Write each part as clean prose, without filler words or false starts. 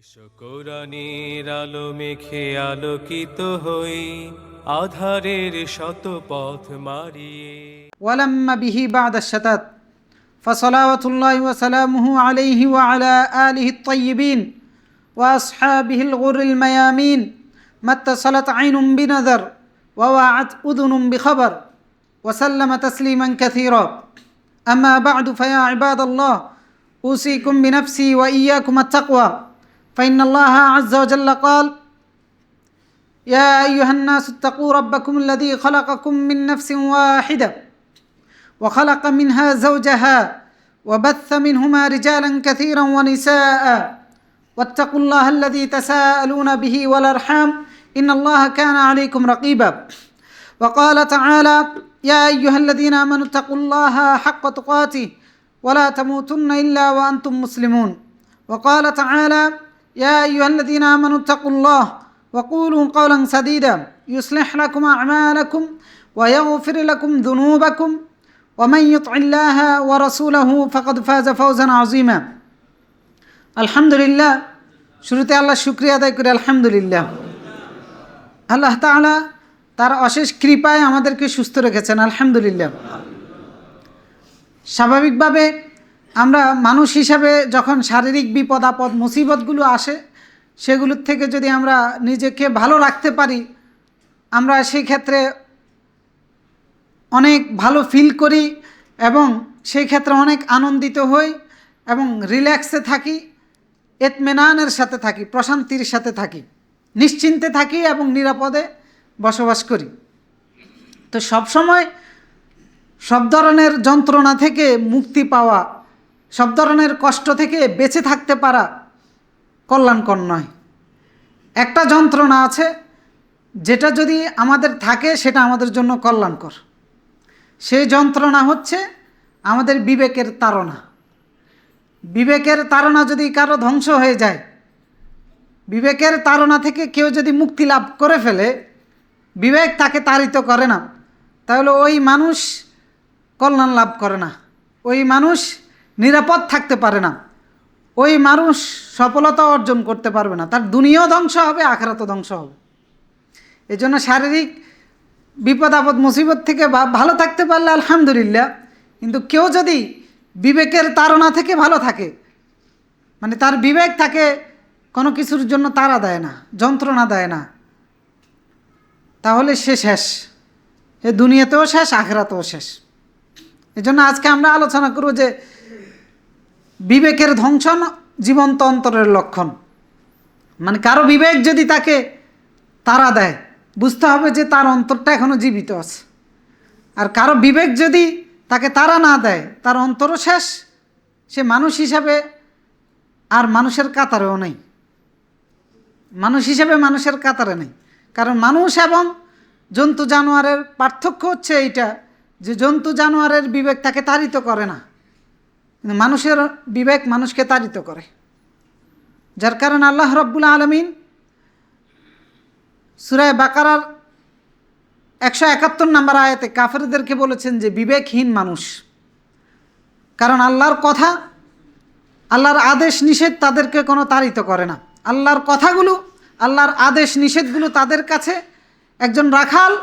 এসো কোরআনের আলো মেখে আলোকিত হই, আধারের শত পথ মারিয়ে। ولما به بعد الشتات فصلوات الله وسلامه عليه وعلى آله الطيبين وأصحابه الغر الميامين ما اتصلت عين بنذر ووعت أذن بخبر وسلم تسليما كثيرا. أما بعد فيا عباد الله أوصيكم بنفسي وإياكم التقوى، فإن الله عز وجل قال: يا أيها الناس اتقوا ربكم الذي خلقكم من نفس واحدة وخلق منها زوجها وبث منهما رجالا كثيرا ونساء واتقوا الله الذي تساءلون به والأرحام إن الله كان عليكم رقيبا. وقال تعالى: يا أيها الذين آمنوا اتقوا الله حق تقاته ولا تموتن إلا وأنتم مسلمون. وقال تعالى: يا أيها الذين آمنوا اتقوا الله وقولوا قولا سديدا يصلح لكم أعمالكم ويغفر لكم ذنوبكم ومن يطع الله ورسوله فقد فاز فوزا عظيما. الحمد لله. শুরুতে আল্লাহ শুকরিয়া আদায় করি আলহামদুলিল্লাহ। আল্লাহ তাআলা তার অশেষ কৃপায় আমাদেরকে সুস্থ রেখেছেন আলহামদুলিল্লাহ। স্বাভাবিকভাবে আমরা মানুষ হিসাবে যখন শারীরিক বিপদ আপদ মুসিবতগুলো আসে, সেগুলোর থেকে যদি আমরা নিজেকে ভালো রাখতে পারি, আমরা সেই ক্ষেত্রে অনেক ভালো ফিল করি এবং সেই ক্ষেত্রে অনেক আনন্দিত হই এবং রিল্যাক্সে থাকি, ইতমিনানের সাথে থাকি, প্রশান্তির সাথে থাকি, নিশ্চিন্তে থাকি এবং নিরাপদে বসবাস করি। তো সবসময় সব ধরনের যন্ত্রণা থেকে মুক্তি পাওয়া, সব ধরনের কষ্ট থেকে বেঁচে থাকতে পারা কল্যাণকর নয়। একটা যন্ত্রণা আছে যেটা যদি আমাদের থাকে সেটা আমাদের জন্য কল্যাণকর। সেই যন্ত্রণা হচ্ছে আমাদের বিবেকের তাড়না। বিবেকের তাড়না যদি কারো ধ্বংস হয়ে যায়, বিবেকের তাড়না থেকে কেউ যদি মুক্তি লাভ করে ফেলে, বিবেক তাকে তাড়িত করে না, তাহলে ওই মানুষ কল্যাণ লাভ করে না, ওই মানুষ নিরাপদ থাকতে পারে না, ওই মানুষ সফলতা অর্জন করতে পারবে না, তার দুনিয়াও ধ্বংস হবে, আখিরাতও ধ্বংস হবে। এই জন্য শারীরিক বিপদ আপদ মুসিবত থেকে ভালো থাকতে পারলে আলহামদুলিল্লাহ, কিন্তু কেউ যদি বিবেকের তাড়না থেকে ভালো থাকে, মানে তার বিবেক তাকে কোনো কিছুর জন্য তাড়া দেয় না, যন্ত্রণা দেয় না, তাহলে সে শেষ, এ দুনিয়াতেও শেষ, আখিরাতেও শেষ। এই জন্য আজকে আমরা আলোচনা করব যে বিবেকের ধ্বংসন জীবন্ত অন্তরের লক্ষণ। মানে কারো বিবেক যদি তাকে তাড়া দেয়, বুঝতে হবে যে তার অন্তরটা এখনও জীবিত আছে। আর কারো বিবেক যদি তাকে তাড়া না দেয়, তার অন্তরও শেষ, সে মানুষ হিসাবে আর মানুষের কাতারেও নেই, মানুষ হিসাবে মানুষের কাতারে নেই। কারণ মানুষ এবং জন্তু জানোয়ারের পার্থক্য হচ্ছে এইটা যে জন্তু জানোয়ারের বিবেক তাকে তাড়িত করে না, কিন্তু মানুষের বিবেক মানুষকে তাড়িত করে। যার কারণে আল্লাহ রাব্বুল আলামিন সূরা বাকারার 171 নম্বর আয়াতে কাফেরদেরকে বলেছেন যে বিবেকহীন মানুষ। কারণ আল্লাহর কথা, আল্লাহর আদেশ নিষেধ তাদেরকে কোনো তাড়িত করে না। আল্লাহর কথাগুলো, আল্লাহর আদেশ নিষেধগুলো তাদের কাছে একজন রাখাল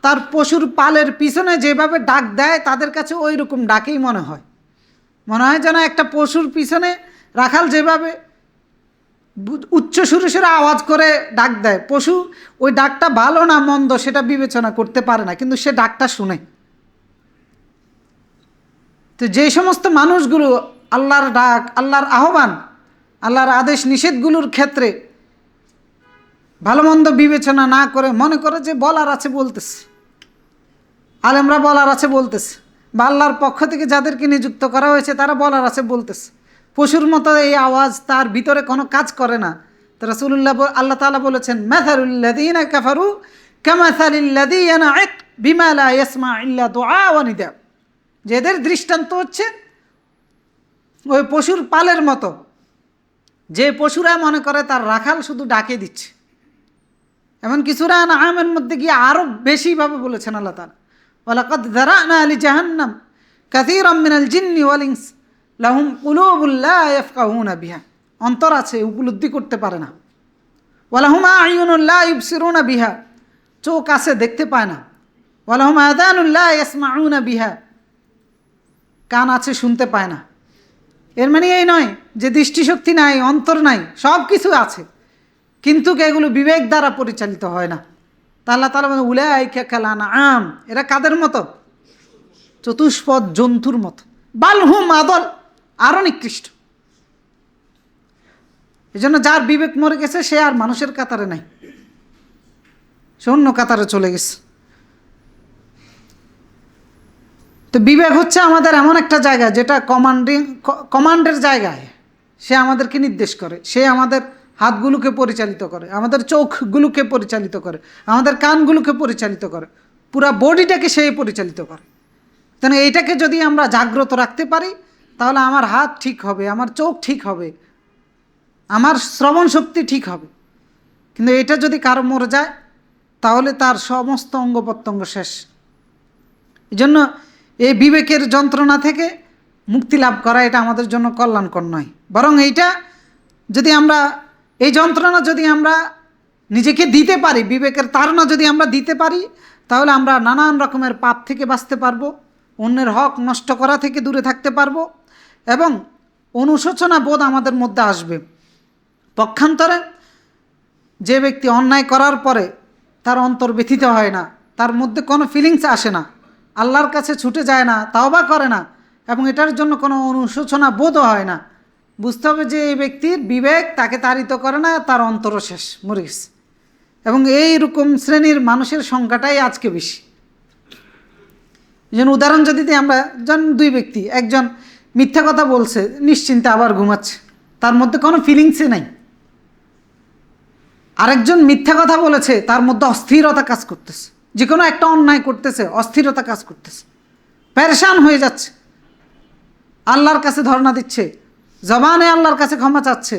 তার পশুর পালের পিছনে যেভাবে ডাক দেয়, তাদের কাছে ওই রকম ডাকেই মনে হয়। মনে হয় যেন একটা পশুর পিছনে রাখাল যেভাবে উচ্চ সুরে আওয়াজ করে ডাক দেয়, পশু ওই ডাকটা ভালো না মন্দ সেটা বিবেচনা করতে পারে না, কিন্তু সে ডাকটা শুনে। তো যে সমস্ত মানুষগুলো আল্লাহর ডাক, আল্লাহর আহ্বান, আল্লাহর আদেশ নিষেধগুলোর ক্ষেত্রে ভালো মন্দ বিবেচনা না করে মনে করে যে বলার আছে বলতেছে, আলেমরা বলার আছে বলতেছে, বা আল্লাহর পক্ষ থেকে যাদেরকে নিযুক্ত করা হয়েছে তারা বলার আছে বলতেছে, পশুর মতো এই আওয়াজ তার ভিতরে কোনো কাজ করে না। তো রাসূলুল্লাহ আল্লাহ তাআলা বলেছেন, মাসালুল্লাযীনা কাফারু কামাসালিল্লাযী ইয়ানআক বিমা লা ইয়াসমা ইল্লা দুআ ওয়া নিদা। যে এদের দৃষ্টান্ত হচ্ছে ওই পশুর পালের মতো, যে পশুরা মনে করে তার রাখাল শুধু ডাকে দিচ্ছে। এমনকি সূরা আনআমের মধ্যে গিয়ে আরও বেশিভাবে বলেছেন আল্লাহ তাআলা, ওয়ালাকাদ যারানা লিজাহান্নাম কাসীরাম মিনাল জিন্নি ওয়াল ইনস লাহুম কুলুবুন লা ইয়াফকাহুনা বিহা অন্তর আছে, উপলব্ধি করতে পারে না। ওয়ালাহুম আ'য়ুনুন লা ইবসিরুনা বিহা, চোখ আছে দেখতে পায় না। ওয়ালাহুম আযানুন লা ইয়াসমাউনা বিহা, কান আছে শুনতে পায় না। এর মানে এই নয় যে দৃষ্টিশক্তি নাই, অন্তর নাই, সব কিছু আছে, কিন্তু এগুলো বিবেক দ্বারা পরিচালিত হয় না। তা আল্লাহ তাআলা বলেন উলাইকা কাল আনআম, এরা কাদের মতো? চতুষ্পদ জন্তুর মতো। বাল হুম আদল, আরও নিকৃষ্ট। এই জন্য যার বিবেক মরে গেছে সে আর মানুষের কাতারে নাই, সে অন্য কাতারে চলে গেছে। তো বিবেক হচ্ছে আমাদের এমন একটা জায়গা যেটা কমান্ডের জায়গায়, সে আমাদেরকে নির্দেশ করে, সে আমাদের হাতগুলোকে পরিচালিত করে, আমাদের চোখগুলোকে পরিচালিত করে, আমাদের কানগুলোকে পরিচালিত করে, পুরা বডিটাকে সে পরিচালিত করে। তাহলে এইটাকে যদি আমরা জাগ্রত রাখতে পারি তাহলে আমার হাত ঠিক হবে, আমার চোখ ঠিক হবে, আমার শ্রবণ শক্তি ঠিক হবে। কিন্তু এটা যদি কারো মরে যায় তাহলে তার সমস্ত অঙ্গ প্রত্যঙ্গ শেষ। এই জন্য এই বিবেকের যন্ত্রণা থেকে মুক্তি লাভ করা এটা আমাদের জন্য কল্যাণকর নয়, বরং এইটা যদি আমরা, এই যন্ত্রণা যদি আমরা নিজেকে দিতে পারি, বিবেকের তাড়না যদি আমরা দিতে পারি, তাহলে আমরা নানান রকমের পাপ থেকে বাঁচতে পারবো, অন্যের হক নষ্ট করা থেকে দূরে থাকতে পারবো, এবং অনুশোচনা বোধ আমাদের মধ্যে আসবে। পক্ষান্তরে যে ব্যক্তি অন্যায় করার পরে তার অন্তর ব্যথিত হয় না, তার মধ্যে কোনো ফিলিংস আসে না, আল্লাহর কাছে ছুটে যায় না, তাওবা করে না, এবং এটার জন্য কোনো অনুশোচনা বোধও হয় না, বুঝতে হবে যে এই ব্যক্তির বিবেক তাকে তাড়িত করে না, তার অন্তরও শেষ, মরে গেছে। এবং এইরকম শ্রেণীর মানুষের সংখ্যাটাই আজকে বেশি। যেন উদাহরণ যদি দিই, আমরা যেন দুই ব্যক্তি, একজন মিথ্যা কথা বলছে, নিশ্চিন্তে আবার ঘুমাচ্ছে, তার মধ্যে কোনো ফিলিংসই নাই। আরেকজন মিথ্যা কথা বলেছে, তার মধ্যে অস্থিরতা কাজ করতেছে, যে কোনো একটা অন্যায় করতেছে, অস্থিরতা কাজ করতেছে, পেরেশান হয়ে যাচ্ছে, আল্লাহর কাছে ধর্ণা দিচ্ছে, জবানে আল্লাহর কাছে ক্ষমা চাচ্ছে।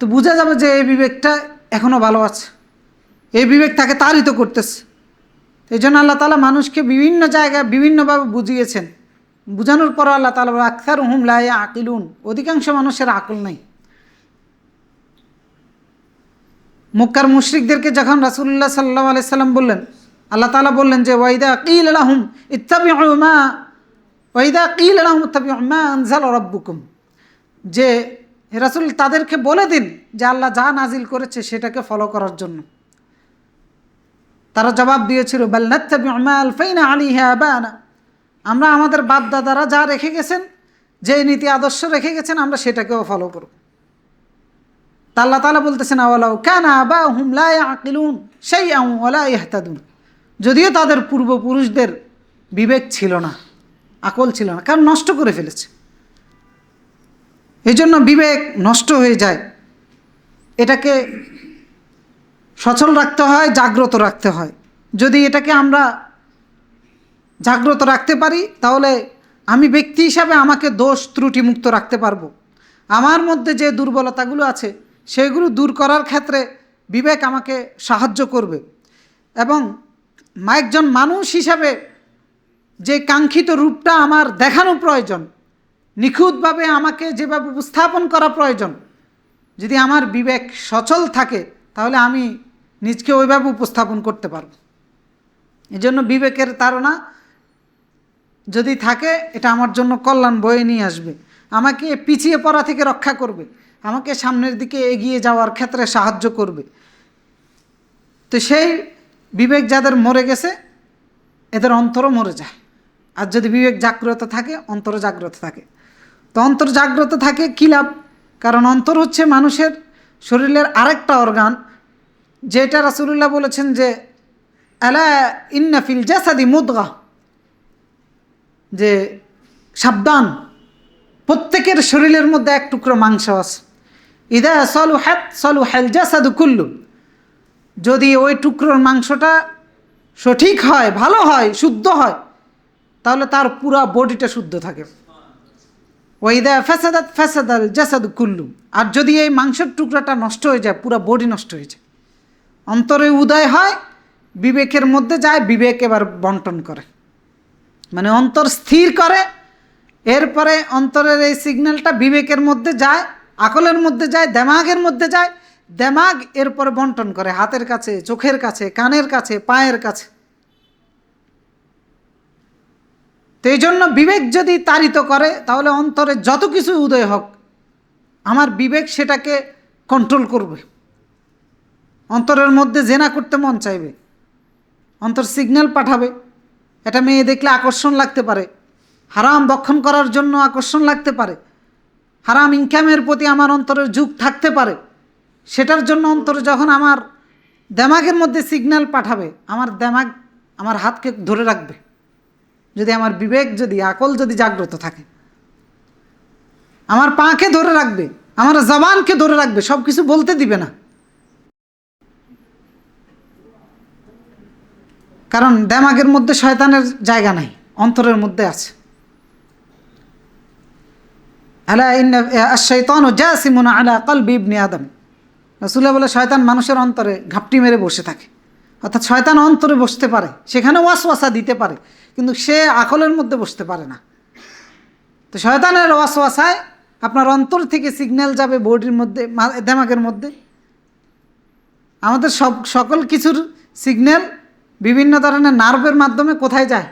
তো বোঝা যাবে যে এই বিবেকটা এখনও ভালো আছে, এই বিবেক তাকে তাড়িত করতেছে। এই জন্য আল্লাহ তাআলা মানুষকে বিভিন্ন জায়গায় বিভিন্নভাবে বুঝিয়েছেন, বুঝানোর পর আল্লাহ তাআলা আকসারুহুম লা ইয়াকিলুন, অধিকাংশ মানুষের আকল নাই। মক্কার মুশরিকদেরকে যখন রাসূলুল্লাহ সাল্লাল্লাহু আলাইহি সাল্লাম বললেন, আল্লাহ তাআলা বললেন যে ওয়াইদা কিল লাহুম ইত্তাবিউ মা আনজালা রাব্বুকুম, যে হে রাসূল তাদেরকে বলে দিন যে আল্লাহ যা নাজিল করেছে সেটাকে ফলো করার জন্য। তারা জবাব দিয়েছিল বাল নাত্তাবিউ মা আলফাইনা আলাইহি আবানা, আমরা আমাদের বাপ দাদারা যা রেখে গেছেন, যে নীতি আদর্শ রেখে গেছেন, আমরা সেটাকেও ফলো করব। তা আল্লাহ তাআলা বলতেছেন আওয়ালাউ কানা আবাহুম লা ইয়াকিলুন শাইআন ওয়া লা ইয়াহতাদুন, যদিও তাদের পূর্বপুরুষদের বিবেক ছিল না, আকল ছিল না, কারণ নষ্ট করে ফেলেছে। এই জন্য বিবেক নষ্ট হয়ে যায়, এটাকে সচল রাখতে হয়, জাগ্রত রাখতে হয়। যদি এটাকে আমরা জাগ্রত রাখতে পারি তাহলে আমি ব্যক্তি হিসাবে আমাকে দোষ ত্রুটি মুক্ত রাখতে পারবো। আমার মধ্যে যে দুর্বলতাগুলো আছে সেগুলো দূর করার ক্ষেত্রে বিবেক আমাকে সাহায্য করবে, এবং একজন মানুষ হিসাবে যে কাঙ্ক্ষিত রূপটা আমার দেখানো প্রয়োজন, নিখুঁতভাবে আমাকে যেভাবে উপস্থাপন করা প্রয়োজন, যদি আমার বিবেক সচল থাকে তাহলে আমি নিজকে ওইভাবে উপস্থাপন করতে পারব। এজন্য বিবেকের তাড়না যদি থাকে এটা আমার জন্য কল্যাণ বয়ে নিয়ে আসবে, আমাকে পিছিয়ে পড়া থেকে রক্ষা করবে, আমাকে সামনের দিকে এগিয়ে যাওয়ার ক্ষেত্রে সাহায্য করবে। তো সেই বিবেক যাদের মরে গেছে এদের অন্তরও মরে যায়। আর যদি বিবেক জাগ্রত থাকে, অন্তর জাগ্রত থাকে। তো অন্তর জাগ্রত থাকে কী লাভ? কারণ অন্তর হচ্ছে মানুষের শরীরের আরেকটা অর্গান, যেটা রাসূলুল্লাহ বলেছেন যে আলা ইন্না ফিল জাসাদি মুদগা, যে সাবধান, প্রত্যেকের শরীরের মধ্যে এক টুকরো মাংস আছে, ইদা সলুহাত সলুহাল জাসাদু কুল্লু, যদি ওই টুকরোর মাংসটা সঠিক হয়, ভালো হয়, শুদ্ধ হয়, তাহলে তার পুরা বডিটা শুদ্ধ থাকে। ওইদা ফাসাদাত ফাসাদাল জাসাদু কুল্লু, আর যদি এই মাংসের টুকরাটা নষ্ট হয়ে যায় পুরা বডি নষ্ট হয়ে যায়। অন্তরে উদয় হয়, বিবেকের মধ্যে যায়, বিবেক এবার বন্টন করে, মানে অন্তর স্থির করে, এরপরে অন্তরের এই সিগন্যালটা বিবেকের মধ্যে যায়, আকলের মধ্যে যায়, দেমাগের মধ্যে যায়, দেমাগ এরপরে বন্টন করে হাতের কাছে, চোখের কাছে, কানের কাছে, পায়ের কাছে। তো এই জন্য বিবেক যদি তাড়িত করে তাহলে অন্তরে যত কিছু উদয় হোক আমার বিবেক সেটাকে কন্ট্রোল করবে। অন্তরের মধ্যে জেনা করতে মন চাইবে, অন্তর সিগন্যাল পাঠাবে, এটা মেয়ে দেখলে আকর্ষণ লাগতে পারে, হারাম ভক্ষণ করার জন্য আকর্ষণ লাগতে পারে, হারাম ইনকামের প্রতি আমার অন্তরের ঝোঁক থাকতে পারে। সেটার জন্য অন্তরে যখন আমার দেমাগের মধ্যে সিগন্যাল পাঠাবে, আমার দেমাগ আমার হাতকে ধরে রাখবে, যদি আমার বিবেক, যদি আকল যদি জাগ্রত থাকে। আমার পাকে ধরে রাখবে, আমার জবানকে ধরে রাখবে, সব কিছু বলতে দিবে না। কারণ দেমাগের মধ্যে শয়তানের জায়গা নাই, অন্তরের মধ্যে আছে। আলা ইন্না আশ-শাইতানু জাসিমুন আলা কলবি ইবনি আদম। রাসূলুল্লাহ বলে শয়তান মানুষের অন্তরে ঘাপটি মেরে বসে থাকে। অর্থাৎ শয়তান অন্তরে বসতে পারে, সেখানে ওয়াসওয়াসা দিতে পারে, কিন্তু সে আকলের মধ্যে বসতে পারে না। তো শয়তানের ওয়াসওয়াসায় আপনার অন্তর থেকে সিগন্যাল যাবে বডির মধ্যে, দেমাগের মধ্যে। আমাদের সকল কিছুর সিগন্যাল বিভিন্ন ধরনের নার্ভের মাধ্যমে কোথায় যায়?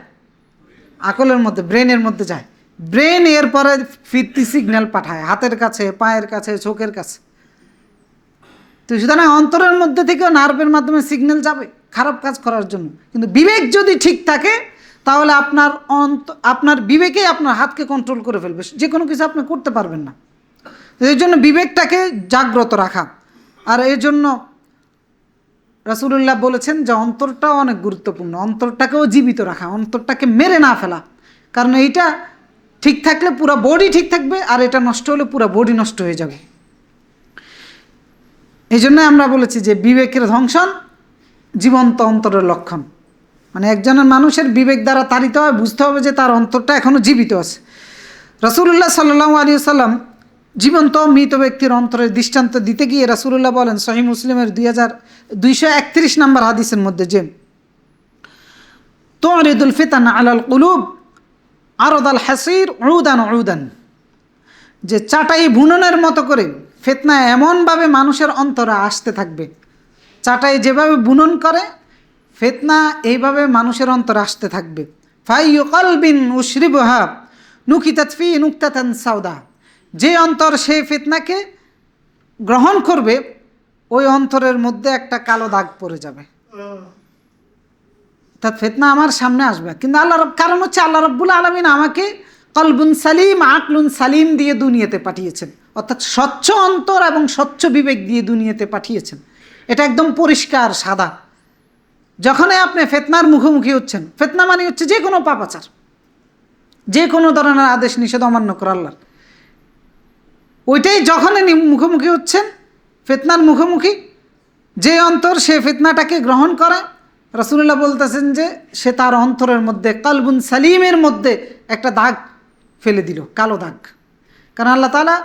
আকলের মধ্যে, ব্রেনের মধ্যে যায়। ব্রেন এরপরে ফিরতি সিগন্যাল পাঠায় হাতের কাছে, পায়ের কাছে, চোখের কাছে। তো সুতরাং অন্তরের মধ্যে থেকেও নার্ভের মাধ্যমে সিগন্যাল যাবে খারাপ কাজ করার জন্য। কিন্তু বিবেক যদি ঠিক থাকে তাহলে আপনার বিবেকেই আপনার হাতকে কন্ট্রোল করে ফেলবে, যে কোনো কিছু আপনি করতে পারবেন না। এই জন্য বিবেকটাকে জাগ্রত রাখা। আর এই জন্য রাসূলুল্লাহ বলেছেন যে অন্তরটাও অনেক গুরুত্বপূর্ণ, অন্তরটাকেও জীবিত রাখা, অন্তরটাকে মেরে না ফেলা। কারণ এইটা ঠিক থাকলে পুরো বডি ঠিক থাকবে, আর এটা নষ্ট হলে পুরো বডি নষ্ট হয়ে যাবে। এই জন্য আমরা বলেছি যে বিবেকের ধ্বংসন জীবন্ত অন্তরের লক্ষণ। মানে একজনের মানুষের বিবেক দ্বারা তাড়িত হয়, বুঝতে হবে যে তার অন্তরটা এখনও জীবিত আছে। রাসূলুল্লাহ সাল্লাল্লাহু আলাইহি ওয়াসাল্লাম জীবন্ত মৃত ব্যক্তির অন্তরের দৃষ্টান্ত দিতে গিয়ে রাসূলুল্লাহ বলেন সহিহ মুসলিমের 2231 নম্বর হাদিসের মধ্যে যে তুরিদুল ফিতান আলাল কুলুব আরদাল হাসির উদান উদান, যে চাটাই বুননের মতো করে ফিতনা এমনভাবে মানুষের অন্তরে আসতে থাকবে। চাটাই যেভাবে বুনন করে ফিতনা এইভাবে মানুষের অন্তরে আসতে থাকবে। ফাইয়ু কলবিন উশরিবহা নুকিতাত ফি নুকতাতান সাউদা, যে অন্তর সেই ফিতনাকে গ্রহণ করবে ওই অন্তরের মধ্যে একটা কালো দাগ পড়ে যাবে। অর্থাৎ ফিতনা আমার সামনে আসবে, কিন্তু কারণ হচ্ছে আল্লাহ রাব্বুল আলামিন আমাকে কলবুন সালিম, আকলুন সালিম দিয়ে দুনিয়াতে পাঠিয়েছেন। অর্থাৎ স্বচ্ছ অন্তর এবং স্বচ্ছ বিবেক দিয়ে দুনিয়াতে পাঠিয়েছেন। এটা একদম পরিষ্কার সাদা। যখনই আপনি ফিতনার মুখোমুখি হচ্ছেন, ফিতনা মানে হচ্ছে যে কোনো পাপাচার, যে কোনো ধরনের আদেশ নিষেধ অমান্য করা আল্লাহর, ওইটাই যখনই মুখোমুখি হচ্ছেন, ফিতনার মুখোমুখি, যে অন্তর সে ফিতনাটাকে গ্রহণ করে, রাসূলুল্লাহ বলতেছেন যে সে তার অন্তরের মধ্যে কলবুন সালিমের মধ্যে একটা দাগ ফেলে দিল, কালো দাগ। কারণ আল্লাহ তাআলা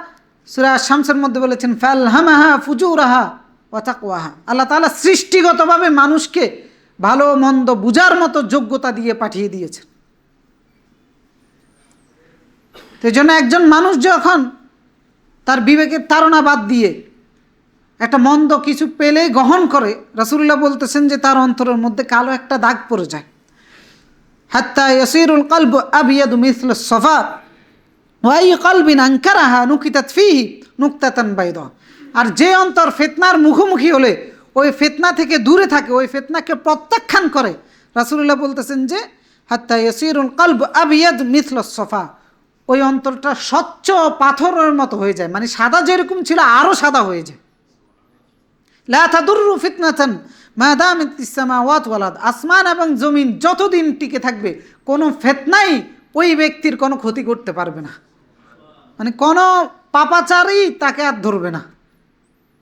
সূরা আশ-শামসের মধ্যে বলেছেন ফালহামাহা ফুজুরাহা ওয়া তাকওয়াহা। আল্লাহ তাআলা সৃষ্টিগতভাবে মানুষকে ভালো মন্দ বুঝার মতো যোগ্যতা দিয়ে পাঠিয়ে দিয়েছেন। তো এই জন্য একজন মানুষ যখন তার বিবেকের তাড়না বাদ দিয়ে একটা মন্দ কিছু পেলে গ্রহণ করে, রাসূলুল্লাহ বলতেছেন যে তার অন্তরের মধ্যে কালো একটা দাগ পড়ে যায়। হাত্তা ইয়াসিরুল কলবু আবিয়াদু মিসলা সফা ওয়া আই কলবিন আনকারাহা নুকিতাত ফিহি নুকতাতান বাইদা। আর যে অন্তর ফিতনার মুখোমুখি হলে ওই ফিতনা থেকে দূরে থাকে, ওই ফিতনাকে প্রত্যাখ্যান করে, রাসূলুল্লাহ বলতেছেন যে হাত্তা ইয়াসিরুল কলবু আবিয়াদ মিসলা সফা, ওই অন্তরটা স্বচ্ছ পাথরের মতো হয়ে যায়, মানে সাদা যেরকম ছিল আরও সাদা হয়ে যায়। লা তাদুররু ফিতনাতান মা দামাতিস সামাওয়াত ওয়াল আরদ, আসমান এবং জমিন যতদিন টিকে থাকবে কোনো ফিতনাই ওই ব্যক্তির কোনো ক্ষতি করতে পারবে না। মানে কোনো পাপাচারই তাকে আর ধরবে না।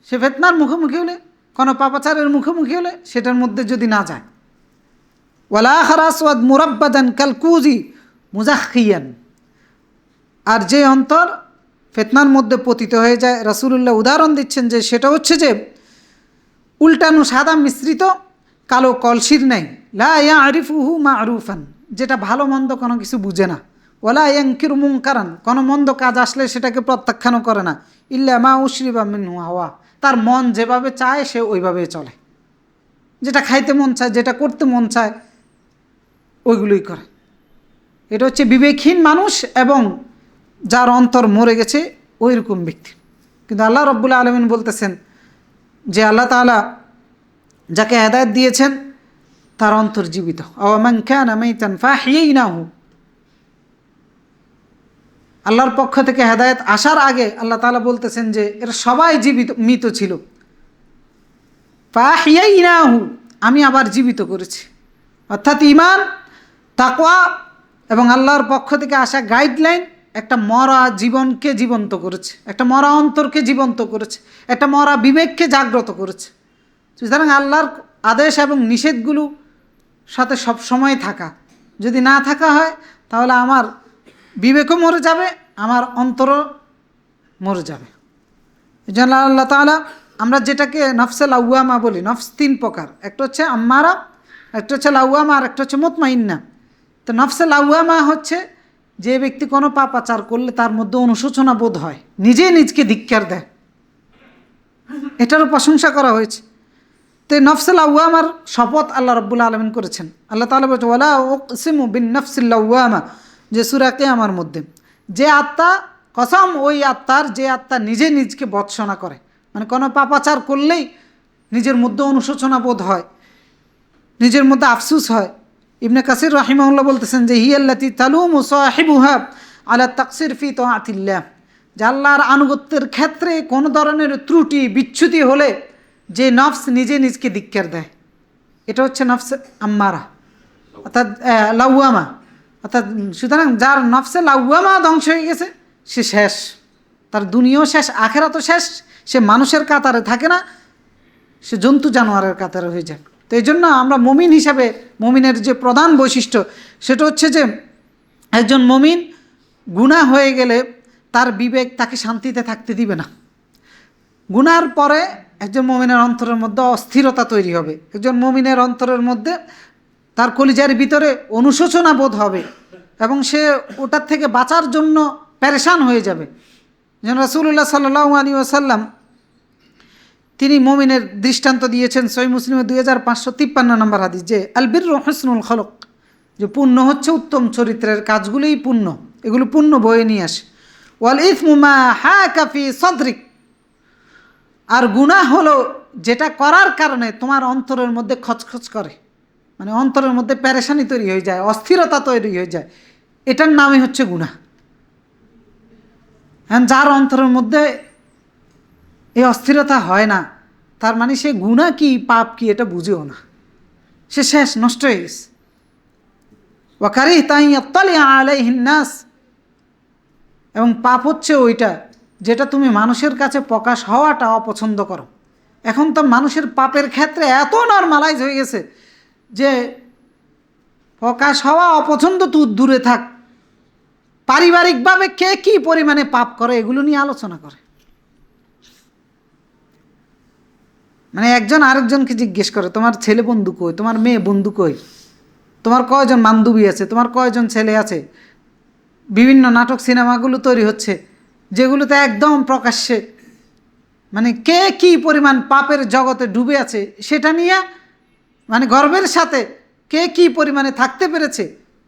সে ফিতনার মুখোমুখি হলে, কোনো পাপাচারের মুখোমুখি হলে সেটার মধ্যে যদি না যায়। ওয়ালা খারাসওয়াদ মুরাব্বাদান কালকুজি মুজাখিয়ান, আর যে অন্তর ফিতনার মধ্যে পতিত হয়ে যায়, রাসূলুল্লাহ উদাহরণ দিচ্ছেন যে সেটা হচ্ছে যে উল্টানো সাদা মিশ্রিত কালো কলসির নাই, লা ইয়ারিফুহু মা'রুফান, যেটা ভালো মন্দ কোনো কিছু বুঝে না, ওয়ালা ইয়ানকিরু মুনকারান, কোনো মন্দ কাজ আসলে সেটাকে প্রত্যাখ্যানও করে না, ইল্লা মা উশরিবা মিনহু হাওয়া, তার মন যেভাবে চায় সে ওইভাবেই চলে, যেটা খাইতে মন চায়, যেটা করতে মন চায় ওইগুলোই করে। এটা হচ্ছে বিবেকহীন মানুষ এবং যার অন্তর মরে গেছে ওই রকম ব্যক্তি। কিন্তু আল্লাহ রাব্বুল আলামিন বলতেছেন যে আল্লাহ তাআলা যাকে হেদায়েত দিয়েছেন তার অন্তর জীবিত। আওয়ামান কানা মাইতান ফাহইনাহু, আল্লাহর পক্ষ থেকে হেদায়েত আসার আগে আল্লাহ তাআলা বলতেছেন যে এরা সবাই মৃত ছিল, ফাহইনাহু, আমি আবার জীবিত করেছি। অর্থাৎ ঈমান, তাকওয়া এবং আল্লাহর পক্ষ থেকে আসা গাইডলাইন একটা মরা জীবনকে জীবন্ত করেছে, একটা মরা অন্তরকে জীবন্ত করেছে, একটা মরা বিবেককে জাগ্রত করেছে। সুতরাং আল্লাহর আদেশ এবং নিষেধগুলো সাথে সব সময় থাকা, যদি না থাকা হয় তাহলে আমার বিবেকও মরে যাবে, আমার অন্তরও মরে যাবে। এই জন্য আল্লাহ তাআলা আমরা যেটাকে নফসে লাওয়ামা বলি, নফস তিন প্রকার, একটা হচ্ছে আম্মারা, একটা হচ্ছে লাওয়ামা, আর একটা হচ্ছে মুতমাইন্না। তো নফসে লাওয়ামা হচ্ছে যে ব্যক্তি কোনো পাপাচার করলে তার মধ্যে অনুশোচনা বোধ হয়, নিজেই নিজকে ধিক্কার দেয়, এটারও প্রশংসা করা হয়েছে। তো এই নফসে লাওয়ামার শপথ আল্লাহ রাব্বুল আলামিন করেছেন। আল্লাহ তাআলা বলছেন ওয়ালা উকসিমু বিন নফসিল লাওয়ামা, যে সূরা কিয়ামার মধ্যে, যে আত্মা, কসম ওই আত্মার যে আত্মা নিজে নিজকে ভৎসনা করে, মানে কোনো পাপাচার করলেই নিজের মধ্যে অনুশোচনা বোধ হয়, নিজের মধ্যে আফসুস হয়। ইবনে কাসির রাহিমাহুল্লাহ বলতেছেন যে হিয়াল্লাতি তালুমু সাহিবুহা আলা তাকসির ফি তাআতিল্লাহ, যে আল্লাহর আনুগত্যের ক্ষেত্রে কোনো ধরনের ত্রুটি বিচ্যুতি হলে যে নফস নিজে নিজকে ধিক্কার দেয়, এটা হচ্ছে নফস আম্মারা অর্থাৎ লাওয়ামা। অর্থাৎ সুতরাং যার নফসে লাওয়ামা ধ্বংস হয়ে গেছে সে শেষ, তার দুনিয়াও শেষ, আখেরাতও শেষ, সে মানুষের কাতারে থাকে না, সে জন্তু জানোয়ারের কাতারে হয়ে যায়। তো এই জন্য আমরা মুমিন হিসাবে, মুমিনের যে প্রধান বৈশিষ্ট্য সেটা হচ্ছে যে একজন মুমিন গুনাহ হয়ে গেলে তার বিবেক তাকে শান্তিতে থাকতে দিবে না। গুনার পরে একজন মুমিনের অন্তরের মধ্যে অস্থিরতা তৈরি হবে, একজন মুমিনের অন্তরের মধ্যে তার কলিজার ভিতরে অনুশোচনা বোধ হবে এবং সে ওটার থেকে বাঁচার জন্য পেরেশান হয়ে যাবে। যেন রাসূলুল্লাহ সাল্লাল্লাহু আলাইহি ওয়াসাল্লাম তিনি মুমিনের দৃষ্টান্ত দিয়েছেন সহিহ মুসলিমের 2553 নম্বর হাদিস, যে আল বিররু হুসনুল খলক, যে পুণ্য হচ্ছে উত্তম চরিত্রের কাজগুলোই পুণ্য, এগুলো পুণ্য বয়ে নিয়ে আসে। ওয়াল ইসমু মা হাকা ফি সাদরিক, আর গুনাহ হলো যেটা করার কারণে তোমার অন্তরের মধ্যে খচখচ করে, মানে অন্তরের মধ্যে পেরেশানি তৈরি হয়ে যায়, অস্থিরতা তৈরি হয়ে যায়, এটার নামই হচ্ছে গুনাহ। হ্যাঁ, যার অন্তরের মধ্যে এই অস্থিরতা হয় না, তার মানে সে গুনাহ কি পাপ কি এটা বুঝেও না, সে শেষ, নষ্ট হয়ে গেছে। ওয়াকারিহতা আন ইয়াত্তালিআ আলাইহিন নাস, এবং পাপ হচ্ছে ওইটা যেটা তুমি মানুষের কাছে প্রকাশ হওয়াটা অপছন্দ করো। এখন তো মানুষের পাপের ক্ষেত্রে এত নরমালাইজ হয়ে গেছে যে প্রকাশ হওয়া অপছন্দ তো দূরে থাক, পারিবারিকভাবে কে কী পরিমাণে পাপ করে এগুলো নিয়ে আলোচনা করে। মানে একজন আরেকজনকে জিজ্ঞেস করে তোমার ছেলে বন্ধু কই, তোমার মেয়ে বন্ধু কই, তোমার কয়জন বান্ধবী আছে, তোমার কয়জন ছেলে আছে। বিভিন্ন নাটক সিনেমাগুলো তৈরি হচ্ছে যেগুলোতে একদম প্রকাশ্যে মানে কে কী পরিমাণ পাপের জগতে ডুবে আছে সেটা নিয়ে, মানে গর্বের সাথে কে কী পরিমাণে থাকতে পেরেছে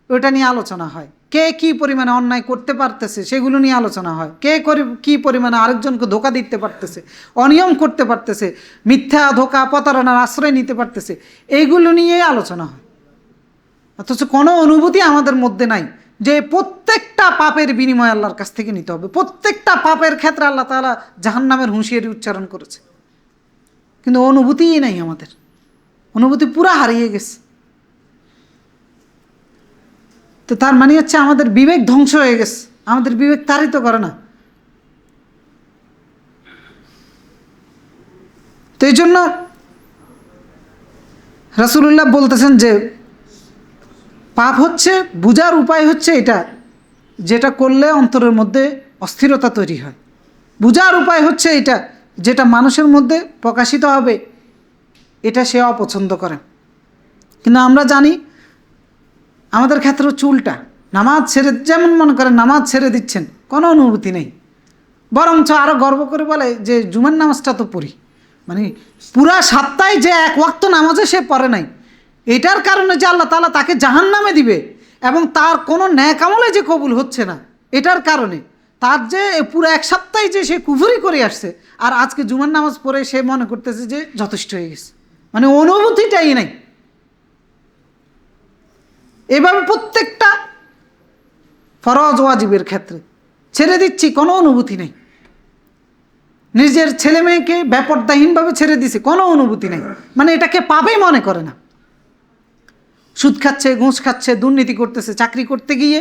ওটা নিয়ে আলোচনা হয়, কে কী পরিমাণে অন্যায় করতে পারতেছে সেগুলো নিয়ে আলোচনা হয়, কে কী পরিমাণে আরেকজনকে ধোঁকা দিতে পারতেছে, অনিয়ম করতে পারতেছে, মিথ্যা ধোঁকা প্রতারণার আশ্রয় নিতে পারতেছে, এইগুলো নিয়েই আলোচনা হয়। অথচ কোনো অনুভূতি আমাদের মধ্যে নাই যে প্রত্যেকটা পাপের বিনিময় আল্লাহর কাছ থেকে নিতে হবে, প্রত্যেকটা পাপের ক্ষেত্রে আল্লাহ তাআলা জাহান্নামের হুঁশিয়ারি উচ্চারণ করেছে, কিন্তু অনুভূতিই নাই আমাদের, অনুভূতি পুরা হারিয়ে গেছে। তো তার মানে হচ্ছে আমাদের বিবেক ধ্বংস হয়ে গেছে, আমাদের বিবেক তাড়িত করে না। তো এই জন্য রাসূলুল্লাহ বলতেছেন যে পাপ হচ্ছে, বুঝার উপায় হচ্ছে এটা, যেটা করলে অন্তরের মধ্যে অস্থিরতা তৈরি হয়। বুঝার উপায় হচ্ছে এটা, যেটা মানুষের মধ্যে প্রকাশিত হবে এটা সে অপছন্দ করে। কিন্তু আমরা জানি আমাদের ক্ষেত্রে হচ্ছে উল্টা, নামাজ ছেড়ে, যেমন মনে করেন নামাজ ছেড়ে দিচ্ছেন, কোনো অনুভূতি নেই, বরঞ্চ আরও গর্ব করে বলে যে জুমার নামাজটা তো পড়ি। মানে পুরা সপ্তাহে যে এক ওয়াক্ত নামাজে সে পড়ে নাই, এটার কারণে যে আল্লাহ তাআলা তাকে জাহান্নামে দিবে এবং তার কোনো ন্যাক আমলে যে কবুল হচ্ছে না, এটার কারণে তার যে পুরো এক সপ্তাহে যে সে কুফরি করে আসছে, আর আজকে জুমার নামাজ পড়ে সে মনে করতেছে যে যথেষ্ট হয়ে গেছে, মানে অনুভূতিটাই নাই। এভাবে প্রত্যেকটা ফরজ ওয়াজিবের ক্ষেত্রে ছেড়ে দিচ্ছি, কোনো অনুভূতি নেই। নিজের ছেলে মেয়েকে বেপরদাহীনভাবে ছেড়ে দিছে, কোনো অনুভূতি নেই, মানে এটাকে পাপই মনে করে না। সুদ খাচ্ছে, ঘুষ খাচ্ছে, দুর্নীতি করতেছে, চাকরি করতে গিয়ে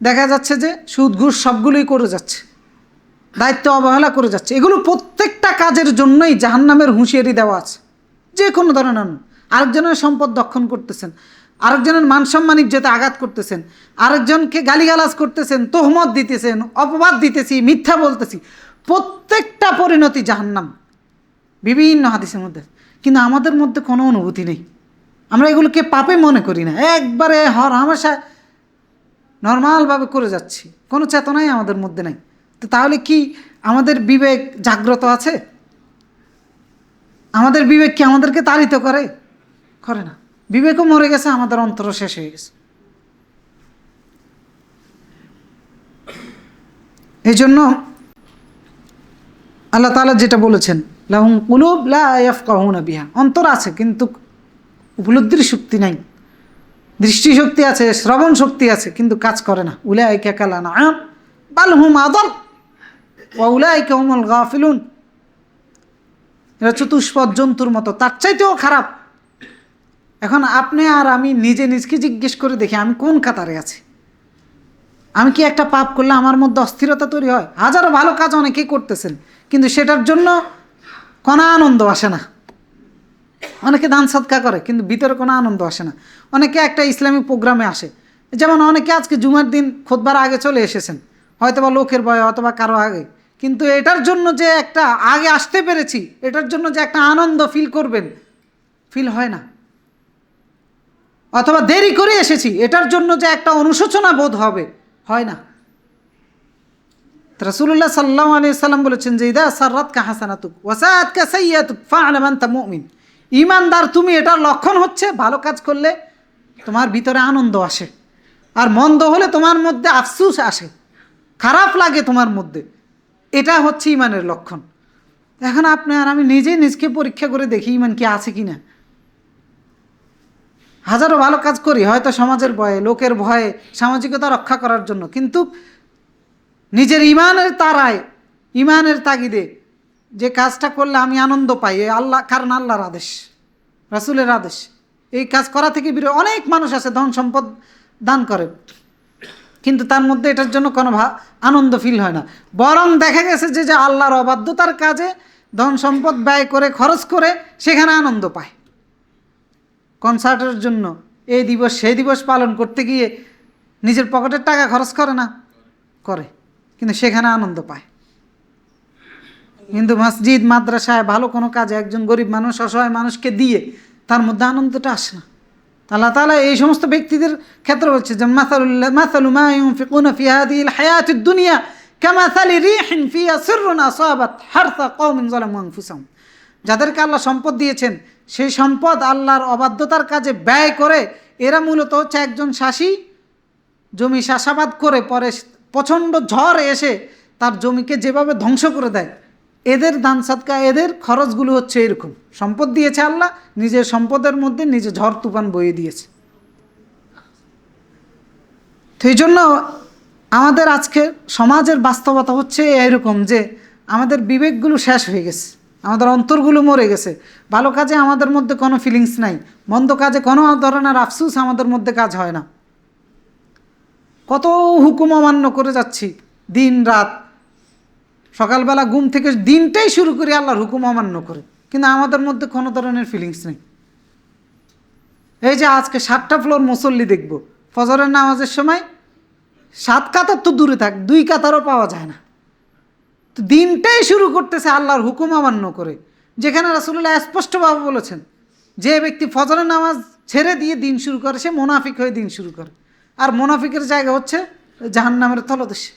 দেখা যাচ্ছে যে সুদ ঘুষ সবগুলোই করে যাচ্ছে, দায়িত্ব অবহেলা করে যাচ্ছে। এগুলো প্রত্যেকটা কাজের জন্যই জাহান্নামের হুঁশিয়ারি দেওয়া আছে, যে কোনো ধরনের। আরেকজনের সম্পদ দখল করতেছেন, আরেকজনের মান সম্মান ইজ্জতে আঘাত করতেছেন, আরেকজনকে গালিগালাজ করতেছেন, তোহমত দিতেছেন, অপবাদ দিতেছি, মিথ্যা বলতেছি, প্রত্যেকটা পরিণতি জাহান্নাম বিভিন্ন হাদিসের মধ্যে। কিন্তু আমাদের মধ্যে কোনো অনুভূতি নেই, আমরা এগুলোকে পাপে মনে করি না, একবারে হর হামেশা নর্মালভাবে করে যাচ্ছি, কোনো চেতনাই আমাদের মধ্যে নাই। তো তাহলে কি আমাদের বিবেক জাগ্রত আছে? আমাদের বিবেক কি আমাদেরকে তাড়িত করে? করে না। বিবেকও মরে গেছে, আমাদের অন্তর শেষ হয়ে গেছে। এই জন্য আল্লাহ তাআলা যেটা বলেছেন, লাহুম কুলুব লা ইয়াফকাহুনা বিহা, অন্তর আছে কিন্তু উপলব্ধির শক্তি নাই, দৃষ্টিশক্তি আছে, শ্রবণ শক্তি আছে, কিন্তু কাজ করে না। উলাইকা কাল আনআম বাল হুম আদাল ওয়া উলাইকা হুমুল গাফিলুন, এরা চতুষ্পদ জন্তুর মতো, তার চাইতেও খারাপ। এখন আপনি আর আমি নিজে নিজকে জিজ্ঞেস করে দেখি, আমি কোন কাতারে আছি? আমি কি একটা পাপ করলে আমার মধ্যে অস্থিরতা তৈরি হয়? হাজারো ভালো কাজ অনেকেই করতেছেন, কিন্তু সেটার জন্য কোনো আনন্দ আসে না। অনেকে দান সদকা করে, কিন্তু ভিতরে কোনো আনন্দ আসে না। অনেকে একটা ইসলামিক প্রোগ্রামে আসে, যেমন অনেকে আজকে জুমার দিন খুতবার আগে চলে এসেছেন, হয়তো বা লোকের ভয়ে অথবা কারো আগে, কিন্তু এটার জন্য যে একটা আগে আসতে পেরেছি, এটার জন্য যে একটা আনন্দ ফিল করবেন, ফিল হয় না। অথবা দেরি করে এসেছি, এটার জন্য যে একটা অনুশোচনা বোধ হবে, হয় না। রাসূলুল্লাহ সাল্লাল্লাহু আলাইহি সাল্লাম বলেছেন যে ইদা সাররাতকা হাসানাতুক ওয়া সাআতকা সাইয়্যাতুক ফা'লাম আনতা মুমিন, ঈমানদার তুমি, এটার লক্ষণ হচ্ছে ভালো কাজ করলে তোমার ভিতরে আনন্দ আসে, আর মন্দ হলে তোমার মধ্যে আফসোস আসে, খারাপ লাগে তোমার মধ্যে, এটা হচ্ছে ঈমানের লক্ষণ। এখন আপনি আর আমি নিজেই নিজকে পরীক্ষা করে দেখি ঈমান কি আছে কি না। হাজারো ভালো কাজ করি, হয়তো সমাজের ভয়ে, লোকের ভয়ে, সামাজিকতা রক্ষা করার জন্য, কিন্তু নিজের ঈমানের তারায়, ঈমানের তাগিদে যে কাজটা করলে আমি আনন্দ পাই, আল্লাহ, কারণ আল্লাহর আদেশ, রাসূলের আদেশ, এই কাজ করা থেকে বিরত। অনেক মানুষ আছে ধন সম্পদ দান করে, কিন্তু তার মধ্যে এটার জন্য কোনো আনন্দ ফিল হয় না, বরং দেখা গেছে যে আল্লাহর অবাধ্যতার কাজে ধন সম্পদ ব্যয় করে, খরচ করে সেখানে আনন্দ পায়। কনসার্টের জন্য এই দিবস সেই দিবস পালন করতে গিয়ে নিজের পকেটের টাকা খরচ করে না, করে, কিন্তু সেখানে আনন্দ পায়। কিন্তু মসজিদ মাদ্রাসায় ভালো কোনো কাজে একজন গরিব মানুষ, অসহায় মানুষকে দিয়ে তার মধ্যে আনন্দটা আসে না। আল্লাহ তাআলা এই সমস্ত ব্যক্তিদের ক্ষেত্রে বলছে যে মাসালু মা ইউনফিকুনা ফি হাদিহিল হায়াতিদ দুনিয়া কামাসালি রিহিন ফিহা সিররুন আসাবাত হারসা কওমিন যালামু আনফুসাহুম, যাদেরকে আল্লাহ সম্পদ দিয়েছেন, সেই সম্পদ আল্লাহর অবাধ্যতার কাজে ব্যয় করে, এরা মূলত হচ্ছে একজন চাষি, জমি চাষাবাদ করে পরে প্রচণ্ড ঝড় এসে তার জমিকে যেভাবে ধ্বংস করে দেয়, এদের দান সদকা, এদের খরচগুলো হচ্ছে এরকম। সম্পদ দিয়েছে আল্লাহ, নিজের সম্পদের মধ্যে নিজে ঝড় তুফান বয়ে দিয়েছে। তো এই জন্য আমাদের আজকে সমাজের বাস্তবতা হচ্ছে এরকম যে আমাদের বিবেকগুলো শেষ হয়ে গেছে, আমাদের অন্তরগুলো মরে গেছে। ভালো কাজে আমাদের মধ্যে কোনো ফিলিংস নাই, মন্দ কাজে কোনো ধরনের আফসোস আমাদের মধ্যে কাজ হয় না। কত হুকুম অমান্য করে যাচ্ছি দিন রাত, সকালবেলা ঘুম থেকে দিনটাই শুরু করি আল্লাহর হুকুম অমান্য করে, কিন্তু আমাদের মধ্যে কোনো ধরনের ফিলিংস নেই। এই যে আজকে 7টা ফ্লোর মুসল্লি দেখব, ফজরের নামাজের সময় 7 কাতার তো দূরে থাক, 2 কাতারও পাওয়া যায় না। তো দিনটাই শুরু করতেছে আল্লাহর হুকুম অমান্য করে, যেখানে রাসূলুল্লাহ স্পষ্টভাবে বলেছেন যে ব্যক্তি ফজরের নামাজ ছেড়ে দিয়ে দিন শুরু করে সে মুনাফিক হয়ে দিন শুরু করে। আর মুনাফিকের জায়গা হচ্ছে জাহান্নামের তলদেশে।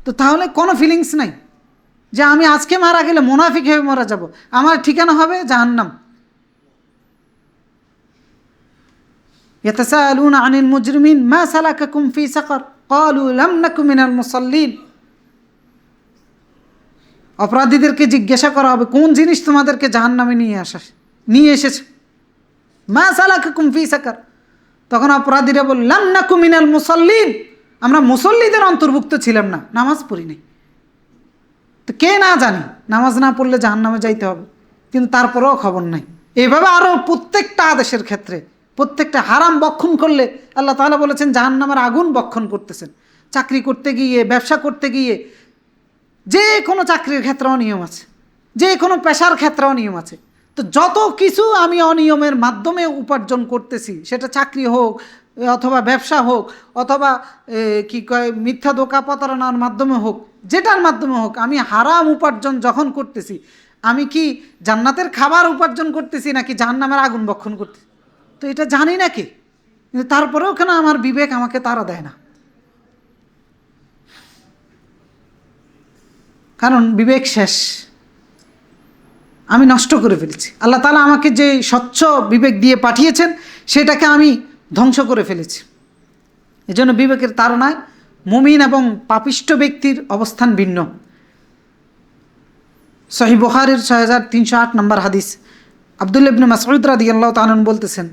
তো তাহলে কোনো ফিলিংস নাই যে আমি আজকে মারা গেলে মুনাফিক হয়ে মারা যাব, আমার ঠিকানা হবে জাহান্নাম। ইয়াতাসাআলুনা আনিল মুজরিমিন মা সালাকাকুম ফি সাকার ক্বালু লাম নাকু মিনাল মুসাল্লিন। অপরাধীদেরকে জিজ্ঞাসা করা হবে কোন জিনিস তোমাদেরকে জাহান্নামে নিয়ে এসেছে। মা সালাকাকুম ফি সাকার, তখন অপরাধীরা বলল লাম নাকু মিনাল মুসাল্লিন, আমরা মুসল্লিদের অন্তর্ভুক্ত ছিলাম না, নামাজ পড়ি নাই। তো কে না জানি নামাজ না পড়লে জাহান্নামে যাইতে হবে, কিন্তু তারপরেও খবর নাই। এইভাবে আরও প্রত্যেকটা আদেশের ক্ষেত্রে প্রত্যেকটা হারাম বক্ষণ করলে আল্লাহ তাআলা বলেছেন জাহান্নামের আগুন বক্ষণ করতেছেন। চাকরি করতে গিয়ে, ব্যবসা করতে গিয়ে, যে কোনো চাকরির ক্ষেত্রেও নিয়ম আছে, যে কোনো পেশার ক্ষেত্রেও নিয়ম আছে। তো যত কিছু আমি অনিয়মের মাধ্যমে উপার্জন করতেছি, সেটা চাকরি হোক অথবা ব্যবসা হোক অথবা কি কয় মিথ্যা ধোঁকা প্রতারণার মাধ্যমে হোক, যেটার মাধ্যমে হোক, আমি হারাম উপার্জন যখন করতেছি, আমি কি জান্নাতের খাবার উপার্জন করতেছি নাকি জাহান্নামের আগুন বক্ষণ করতেছি? তো এটা জানি নাকি, কিন্তু তারপরেও কেন আমার বিবেক আমাকে তাড়া দেয় না? কারণ বিবেক শেষ, আমি নষ্ট করে ফেলেছি। আল্লাহ তাআলা আমাকে যে স্বচ্ছ বিবেক দিয়ে পাঠিয়েছেন সেটাকে আমি ধ্বংস করে ফেলেছি। এজন্য বিবেকের তাড়নায় মুমিন এবং পাপিষ্ঠ ব্যক্তির অবস্থান ভিন্ন। সহিহ বুখারীর 6308 নম্বর হাদিস, আব্দুল্লাহ ইবনে মাসউদ রাদিয়াল্লাহু তাআলা বলতেছেন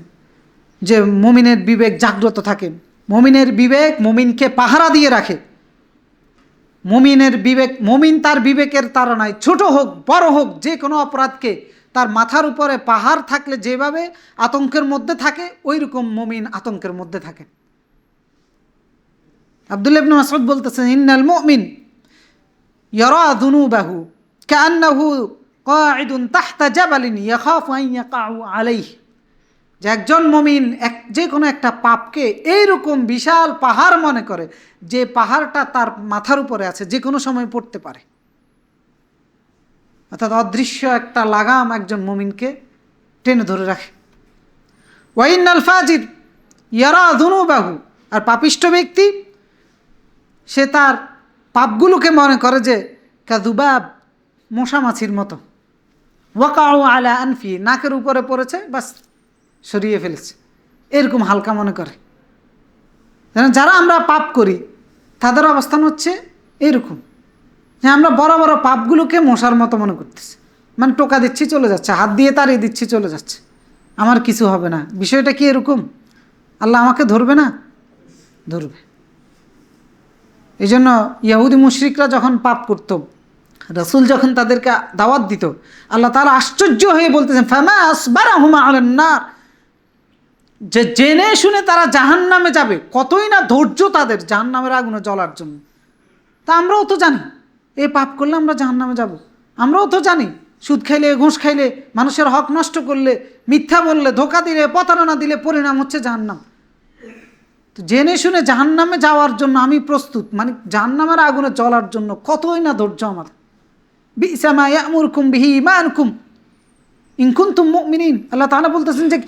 যে মুমিনের বিবেক জাগ্রত থাকে, মুমিনের বিবেক মুমিনকে পাহারা দিয়ে রাখে। মুমিন তার বিবেকের তাড়নায় ছোট হোক বড় হোক যে কোনো অপরাধকে তার মাথার উপরে পাহাড় থাকলে যেভাবে আতঙ্কের মধ্যে থাকে, ওই রকম মুমিন আতঙ্কের মধ্যে থাকে। আব্দুল্লাহ ইবনে মাসউদ বলতেছেন ইন্নাল মুমিন ইয়ারা যুনুবাহু কাআন্নাহু কাঈদুন তাহতা জাবালিন ইয়াখাফু আন ইয়াকাউ আলাইহি, যে একজন মুমিন যে কোনো একটা পাপকে এইরকম বিশাল পাহাড় মনে করে যে পাহাড়টা তার মাথার উপরে আছে, যে কোনো সময় পড়তে পারে। অর্থাৎ অদৃশ্য একটা লাগাম একজন মুমিনকে টেনে ধরে রাখে। ওয়াইন্নাল ফাজির ইয়ারা যুনুবাহু, আর পাপিষ্ঠ ব্যক্তি সে তার পাপগুলোকে মনে করে যে কাযুবাব, মশা মাছির মতো। ওয়াকাউ আলা আনফি, নাকের উপরে পড়েছে, বাস সরিয়ে ফেলেছে, এরকম হালকা মনে করে। যারা আমরা পাপ করি তাদের অবস্থান হচ্ছে এরকম, যে আমরা বড় বড় পাপগুলোকে মশার মতো মনে করতেছি, মানে টোকা দিচ্ছি চলে যাচ্ছে, হাত দিয়ে তাড়িয়ে দিচ্ছি চলে যাচ্ছে, আমার কিছু হবে না। বিষয়টা কি এরকম? আল্লাহ আমাকে ধরবে না? ধরবে। এই জন্য ইহুদি মুশরিকরা যখন পাপ করত, রাসূল যখন তাদেরকে দাওয়াত দিত, আল্লাহ তাআলা আশ্চর্য হয়ে বলতেছেন ফামা আসবারাহুম আলান নার, যে জেনে শুনে তারা জাহান্নামে যাবে, কতই না ধৈর্য তাদের জাহান্নামের আগুনে জ্বলার জন্য। তা আমরাও তো জানি এই পাপ করলে আমরা জাহান্নামে যাব, আমরাও তো জানি সুদ খাইলে, ঘুষ খাইলে, মানুষের হক নষ্ট করলে, মিথ্যা বললে, ধোঁকা দিলে, প্রতারণা দিলে পরিণাম হচ্ছে জাহান্নাম। তো জেনে শুনে জাহান্নামে যাওয়ার জন্য আমি প্রস্তুত, মানে জাহান্নামের আগুনে জ্বলার জন্য কতই না ধৈর্য আমার। বি'সা মা ইয়া'মুরুকুম বিহি ঈমানুকুম ইন কুনতুম মুমিনিন, আল্লাহ তাআলা বলতেছেন যে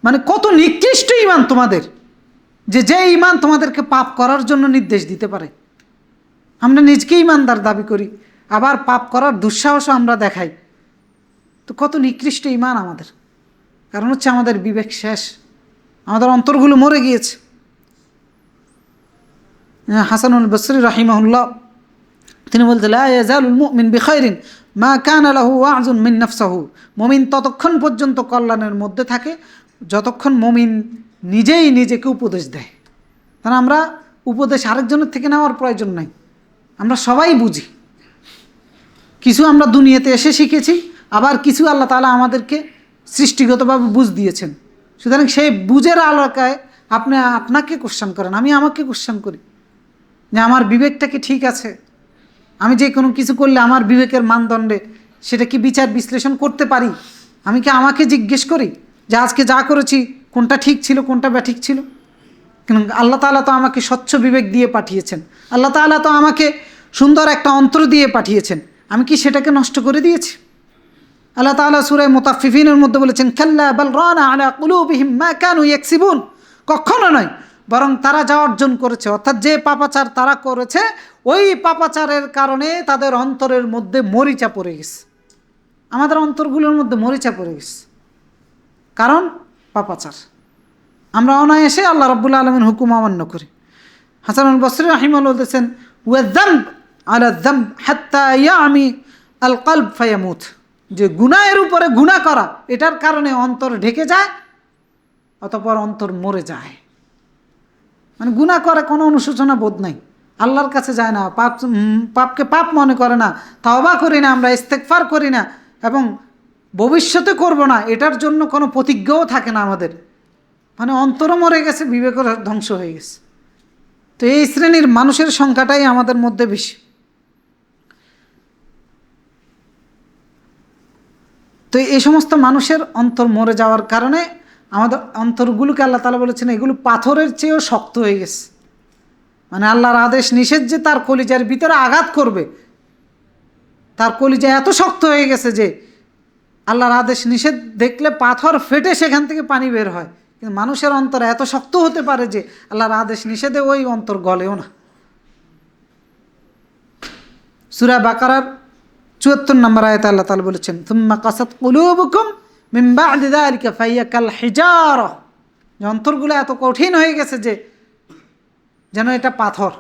মানে কত নিকৃষ্ট ঈমান তোমাদের, যে ঈমান তোমাদেরকে পাপ করার জন্য নির্দেশ দিতে পারে। আমরা নিজকে ঈমানদার দাবি করি, আবার পাপ করার দুঃসাহসও আমরা দেখাই। তো কত নিকৃষ্ট ঈমান আমাদের, কারণ হচ্ছে আমাদের বিবেক শেষ, আমাদের অন্তরগুলো মরে গিয়েছে। হাসানুল বসরি রাহিমাহুল্লাহ তিনি বলতে লা ইয়াজালুল মুমিন বিখাইরিন মা কানা লাহু ওয়া'যুন মিন নাফসিহি, মুমিন ততক্ষণ পর্যন্ত কল্যাণের মধ্যে থাকে যতক্ষণ মুমিন নিজেই নিজেকে উপদেশ দেয়। কারণ আমরা উপদেশ আরেকজনের থেকে নেওয়ার প্রয়োজন নাই, আমরা সবাই বুঝি। কিছু আমরা দুনিয়াতে এসে শিখেছি, আবার কিছু আল্লাহ তাআলা আমাদেরকে সৃষ্টিগতভাবে বুঝ দিয়েছেন। সুতরাং সেই বুঝের আলোকায় আপনি আপনাকে কোশ্চেন করেন, আমি আমাকে কোশ্চেন করি যে আমার বিবেকটা কি ঠিক আছে, আমি যে কোনো কিছু করলে আমার বিবেকের মানদণ্ডে সেটা কি বিচার বিশ্লেষণ করতে পারি। আমি কি আমাকে জিজ্ঞেস করি যে আজকে যা করেছি কোনটা ঠিক ছিল কোনটা ব্যাঠিক ছিল। কিন্তু আল্লাহ তাআলা তো আমাকে স্বচ্ছ বিবেক দিয়ে পাঠিয়েছেন, আল্লাহ তাআলা তো আমাকে সুন্দর একটা অন্তর দিয়ে পাঠিয়েছেন, আমি কি সেটাকে নষ্ট করে দিয়েছি? আল্লাহ তাআলা সূরা মুতাফফিফিনের মধ্যে বলেছেন কাল্লা বাল রানা আলা কুলুবিহিম মা কানু ইয়াকসিবুন, কখনো নয়, বরং তারা যা অর্জন করেছে, অর্থাৎ যে পাপাচার তারা করেছে, ওই পাপাচারের কারণে তাদের অন্তরের মধ্যে মরিচা পড়ে গেছে। আমাদের অন্তরগুলোর মধ্যে মরিচা পড়ে গেছে, কারণ পাপাচার। আমরা অনায়াসে আল্লাহ রাব্বুল আলামিনের হুকুম অমান্য করি। হাসানুল বসরি রাহিমাহুল্লাহ বলতেছেন, ওয়াযামব আলা যামব হাত্তা ইয়ামি আল কলব ফায়ামুত, যে গুনাহের উপরে গুনাহ করা, এটার কারণে অন্তর ঢেকে যায়, অতঃপর অন্তর মরে যায়। মানে গুনাহ করে কোনো অনুশোচনা বোধ নাই, আল্লাহর কাছে যায় না, পাপকে পাপ মনে করে না, তাওবা করি না, আমরা ইস্তেগফার করি না, এবং ভবিষ্যতে করব না, এটার জন্য কোনো প্রতিজ্ঞাও থাকে না আমাদের। মানে অন্তরও মরে গেছে, বিবেকও ধ্বংস হয়ে গেছে। তো এই শ্রেণীর মানুষের সংখ্যাটাই আমাদের মধ্যে বেশি। তো এই সমস্ত মানুষের অন্তর মরে যাওয়ার কারণে আমাদের অন্তরগুলোকে আল্লাহ তাআলা বলেছেন এগুলো পাথরের চেয়েও শক্ত হয়ে গেছে। মানে আল্লাহর আদেশ নিষেধ যে তার কলিজার ভিতরে আঘাত করবে, তার কলিজা এত শক্ত হয়ে গেছে যে আল্লাহর আদেশ নিষেধ দেখলে পাথর ফেটে সেখান থেকে পানি বের হয়। কিন্তু মানুষের অন্তর এত শক্ত হতে পারে যে আল্লাহর আদেশ নিষেধে ওই অন্তর গলেও না। সূরা বাকারার ৭৪ নম্বর আয়াতে আল্লাহ তাআলা বলেছেন, সুম্মা কাসাত কুলুবুকুম মিন বা'দি যালিকা ফাহিয়া কাল হিজারা, যে অন্তরগুলো এত কঠিন হয়ে গেছে যে যেন এটা পাথর।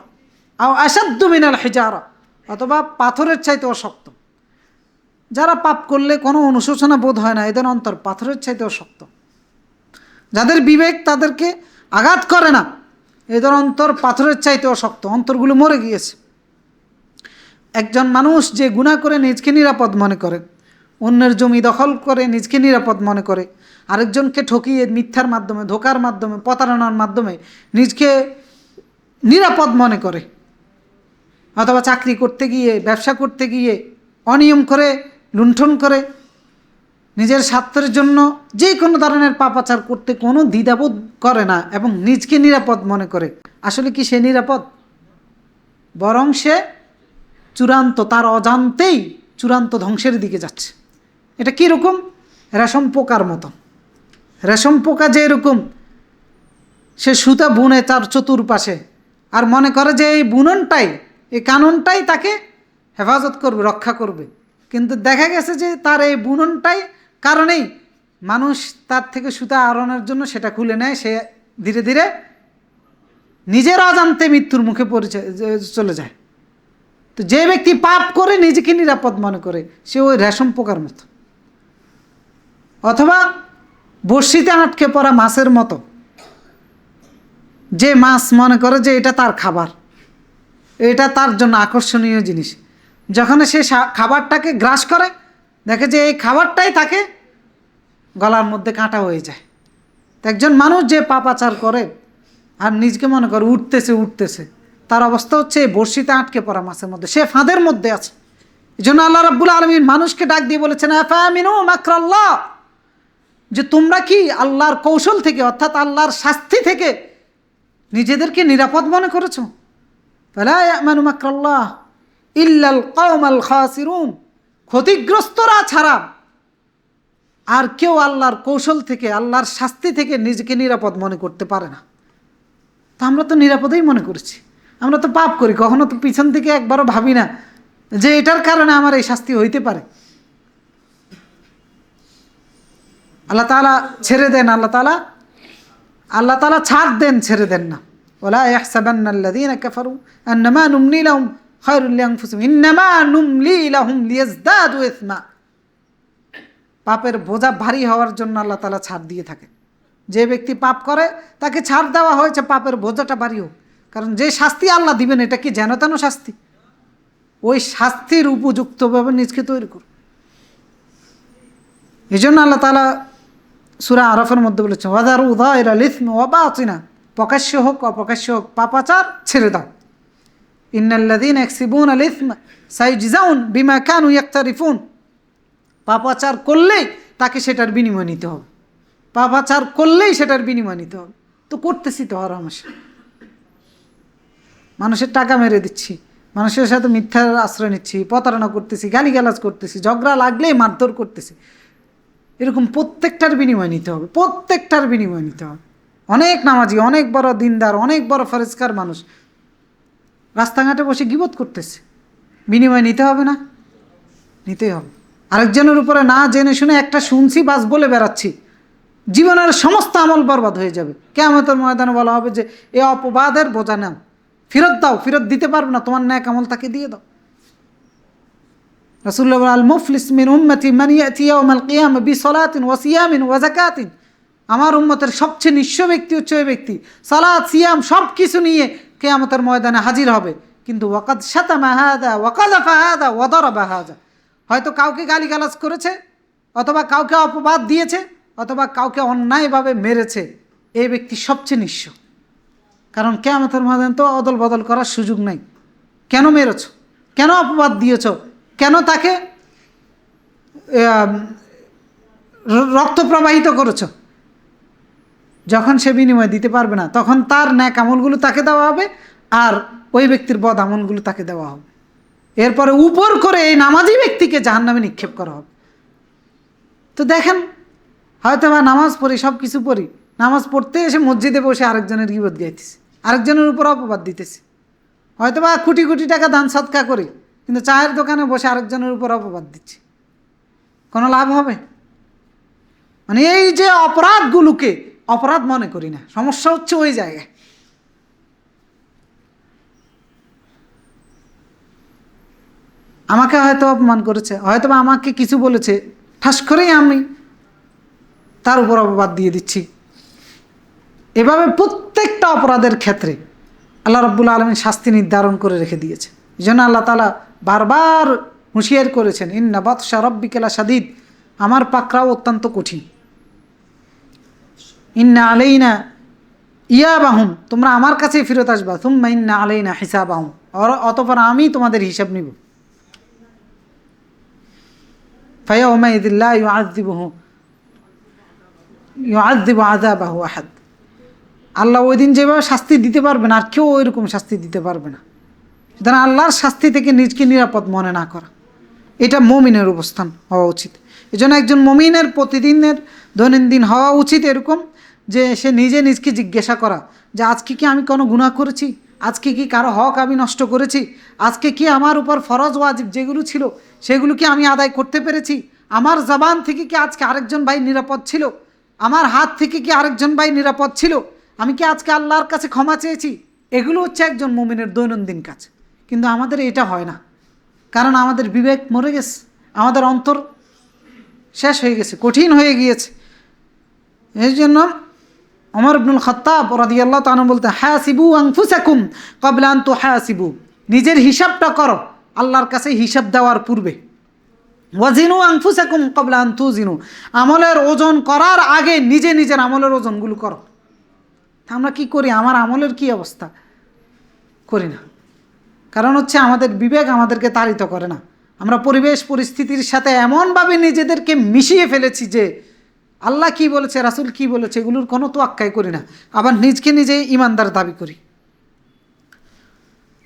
আও আশাদ্দু মিনাল হিজারা, অথবা পাথরের চাইতেও শক্ত। যারা পাপ করলে কোনো অনুশোচনা বোধ হয় না, এদের অন্তর পাথরের চাইতেও শক্ত। যাদের বিবেক তাদেরকে আঘাত করে না, এদের অন্তর পাথরের চাইতেও শক্ত, অন্তরগুলো মরে গিয়েছে। একজন মানুষ যে গুনাহ করে নিজকে নিরাপদ মনে করে, অন্যের জমি দখল করে নিজকে নিরাপদ মনে করে, আরেকজনকে ঠকিয়ে মিথ্যার মাধ্যমে, ধোকার মাধ্যমে, প্রতারণার মাধ্যমে নিজকে নিরাপদ মনে করে, অথবা চাকরি করতে গিয়ে, ব্যবসা করতে গিয়ে অনিয়ম করে, লুণ্ঠন করে, নিজের স্বার্থের জন্য যে কোনো ধরনের পাপাচার করতে কোনো দ্বিধাবোধ করে না এবং নিজকে নিরাপদ মনে করে, আসলে কি সে নিরাপদ? বরং সে চূড়ান্ত, তার অজান্তেই চূড়ান্ত ধ্বংসের দিকে যাচ্ছে। এটা কীরকম? রেশম পোকার মতো। রেশম পোকা যে এরকম, সে সুতা বুনে তার চতুর্পাশে, আর মনে করে যে এই বুননটাই, এই কানুনটাই তাকে হেফাজত করবে, রক্ষা করবে। কিন্তু দেখা গেছে যে তার এই বুননটাই কারণেই মানুষ তার থেকে সুতা আহরণের জন্য সেটা খুলে নেয়, সে ধীরে ধীরে নিজের অজান্তে মৃত্যুর মুখে চলে যায়। তো যে ব্যক্তি পাপ করে নিজেকে নিরাপদ মনে করে, সে ওই রেশম পোকার মতো, অথবা বড়শিতে আটকে পড়া মাছের মতো। যে মাছ মনে করে যে এটা তার খাবার, এটা তার জন্য আকর্ষণীয় জিনিস, যখন সে খাবারটাকে গ্রাস করে, দেখে যে এই খাবারটাই তাকে গলার মধ্যে কাঁটা হয়ে যায়। তো একজন মানুষ যে পাপাচার করে আর নিজকে মনে করে উঠতেছে, তার অবস্থা হচ্ছে এই বড়শিতে আটকে পড়া মাছের মধ্যে, সে ফাঁদের মধ্যে আছে। এই জন্য আল্লাহ রাব্বুল আলামিন মানুষকে ডাক দিয়ে বলেছেন, আফামিনু মাকরাল্লাহ, যে তোমরা কি আল্লাহর কৌশল থেকে, অর্থাৎ আল্লাহর শাস্তি থেকে নিজেদেরকে নিরাপদ মনে করেছো? ফালা ইয়ামানু মাকরাল্লাহ ইল্লাল কওমাল খাসিরুন, ক্ষতিগ্রস্তরা ছাড়া আর কেউ আল্লাহর কৌশল থেকে, আল্লাহর শাস্তি থেকে নিজেকে নিরাপদ মনে করতে পারে না। তা আমরা তো নিরাপদেই মনে করছি, আমরা তো পাপ করি, কখনো তো পিছন থেকে একবারও ভাবি না যে এটার কারণে আমার এই শাস্তি হইতে পারে। আল্লাহ তাআলা ছেড়ে দেন, আল্লাহ তাআলা ছাড় দেন, ছেড়ে দেন না। ওয়ালা ইয়াহসাবান্নাল্লাযীনা কাফারু আন্নামা নুমলি লাহুম খায়রুল লিআনফুসিহিম ইন্নামা নুমলি লাহুম লিয়াজদাদু ইসমা। পাপের বোঝা ভারী হওয়ার জন্য আল্লাহ তাআলা ছাড় দিয়ে থাকে। যে ব্যক্তি পাপ করে তাকে ছাড় দেওয়া হয়েছে পাপের বোঝাটা ভারী হোক, কারণ যে শাস্তি আল্লাহ দিবেন এটা কি যেন তেন শাস্তি, ওই শাস্তির উপযুক্তভাবে নিজকে তৈরি করুন। এই জন্য আল্লাহ তাআলা সূরা আরাফের মধ্যে বলেছেন, ওয়াদারু যাহিরাল ইসমি ওয়া বাতিনা, প্রকাশ্য হোক অপ্রকাশ্য হোক পাপাচার ছেড়ে দাও। ইন্নাল্লাযীনা ইয়াকসিবুনাল ইসমা সাইয়ুজজাউন বিমা কানু ইয়াকতারিফুন, পাপাচার করলেই তাকে সেটার বিনিময় নিতে হবে, পাপাচার করলেই সেটার বিনিময় নিতে হবে। তো করতেছি তো হরহামেশা, মানুষের টাকা মেরে দিচ্ছি, মানুষের সাথে মিথ্যার আশ্রয় নিচ্ছি, প্রতারণা করতেছি, গালিগালাজ করতেছি, ঝগড়া লাগলেই মারধর করতেছি, এরকম প্রত্যেকটার বিনিময় নিতে হবে, প্রত্যেকটার বিনিময় নিতে হবে। অনেক নামাজি, অনেক বড় দিনদার, অনেক বড় ফরেজকার মানুষ রাস্তাঘাটে বসে গীবত করতেছে। বিনিময় নিতে হবে না? নিতেই হবে। আরেকজনের উপরে না জেনে শুনে একটা শুনছি বাস বলে বেড়াচ্ছি, জীবনের সমস্ত আমল বরবাদ হয়ে যাবে। কিয়ামতের ময়দানে বলা হবে যে এ অপবাদের বোঝা নাও, ফেরত দাও, ফেরত দিতে পারবে না, তোমার ন্যাক আমল তাকে দিয়ে দাও। রাসূলুল্লাহ বলেন, আল মুফলিস মিন উম্মতি মান ইয়াতি ইয়াউমাল কিয়ামা বিসলাতিন ওয়া সিয়ামিন ওয়া যাকাতিন। আমার উম্মতের সবচেয়ে নিঃস্ব ব্যক্তি হচ্ছে ওই ব্যক্তি, সালাত সিয়াম সব কিছু নিয়ে কিয়ামতের ময়দানে হাজির হবে, কিন্তু ওয়াকাদ শাতামা হাদা ওয়া কাযাফা হাদা ওয়া দারাবা হাদা। হয়তো কাউকে গালিগালাজ করেছে, অথবা কাউকে অপবাদ দিয়েছে, অথবা কাউকে অন্যায়ভাবে মেরেছে। এই ব্যক্তি সবচেয়ে নিঃস্ব। কারণ কিয়ামতের ময়দানে তো অদল বদল করার সুযোগ নাই। কেন মেরেছ, কেন অপবাদ দিয়েছ, কেন তাকে রক্ত প্রবাহিত করেছ? যখন সে বিনিময় দিতে পারবে না, তখন তার ন্যাক আমলগুলো তাকে দেওয়া হবে, আর ওই ব্যক্তির বদ আমলগুলো তাকে দেওয়া হবে। এরপরে উপর করে এই নামাজি ব্যক্তিকে জাহান্নামে নিক্ষেপ করা হবে। তো দেখেন, হয়তো বা নামাজ পড়ি, সব কিছু পড়ি, নামাজ পড়তে এসে মসজিদে বসে আরেকজনের গীবত গাইতেছি, আরেকজনের উপর অপবাদ দিতেছি। হয়তো বা কোটি কোটি টাকা দান সৎকা করি, কিন্তু চায়ের দোকানে বসে আরেকজনের উপর অপবাদ দিচ্ছি, কোনো লাভ হবে? মানে এই যে অপরাধগুলোকে অপরাধ মনে করি না, সমস্যা হচ্ছে ওই জায়গায়। আমাকে হয়তো অপমান করেছে, হয়তো বা আমাকে কিছু বলেছে, ঠাস করেই আমি তার উপর অপবাদ দিয়ে দিচ্ছি। এভাবে প্রত্যেকটা অপরাধের ক্ষেত্রে আল্লাহ রাব্বুল আলামিন শাস্তি নির্ধারণ করে রেখে দিয়েছে। এই জন্য আল্লাহ তাআলা বারবার হুঁশিয়ার করেছেন, ইন্না বাতশা রাব্বিকা লাশাদীদ, আমার পাকড়াও অত্যন্ত কঠিন। ইন্না আলাইনা ইয়াবাহুম, তোমরা আমার কাছেই ফিরত আসবা, সুম্মা ইন্না আলাইনা হিসাবাহুম, অতঃপর আমি তোমাদের হিসাব নিব। ফায়াউমাইযিন লা ইউআযযিবু আযাবাহু আহাদ। আল্লাহ ওই দিন যেভাবে শাস্তি দিতে পারবে না, আর কেউ ওইরকম শাস্তি দিতে পারবে না। সুতরাং আল্লাহর শাস্তি থেকে নিজকে নিরাপদ মনে না করা, এটা মুমিনের অবস্থান হওয়া উচিত। এই জন্য একজন মুমিনের প্রতিদিনের দৈনন্দিন হওয়া উচিত এরকম যে সে নিজে নিজকে জিজ্ঞাসা করা যে আজকে কি আমি কোনো গুনাহ করেছি, আজকে কি কারো হক আমি নষ্ট করেছি, আজকে কি আমার উপর ফরজ ওয়াজিব যেগুলো ছিল সেগুলো কি আমি আদায় করতে পেরেছি, আমার জবান থেকে কি আজকে আরেকজন ভাই নিরাপদ ছিল, আমার হাত থেকে কি আরেকজন ভাই নিরাপদ ছিল, আমি কি আজকে আল্লাহর কাছে ক্ষমা চেয়েছি। এগুলো হচ্ছে একজন মুমিনের দৈনন্দিন কাজ। কিন্তু আমাদের এটা হয় না, কারণ আমাদের বিবেক মরে গেছে, আমাদের অন্তর শেষ হয়ে গেছে, কঠিন হয়ে গিয়েছে। এই জন্য ওমর ইবনুল খাত্তাব রাদিয়াল্লাহু তাআলা বলতেন, হাসিবু আনফুসাকুম ক্বাবলা আন তুহাসিবু, নিজের হিসাবটা করো আল্লাহর কাছে হিসাব দেওয়ার পূর্বে। ওয়াজিনু আনফুসাকুম ক্বাবলা আন তুজিনু, আমলের ওজন করার আগে নিজে নিজের আমলের ওজনগুলো করো। আমরা কি করি? আমার আমলের কি অবস্থা? করি না। কারণ হচ্ছে আমাদের বিবেক আমাদেরকে তাড়িত করে না। আমরা পরিবেশ পরিস্থিতির সাথে এমনভাবে নিজেদেরকে মিশিয়ে ফেলেছি যে আল্লাহ কি বলেছে, রাসূল কি বলেছে, এগুলোর কোনো তোয়াক্কাই করি না, আবার নিজকে নিজে ইমানদার দাবি করি।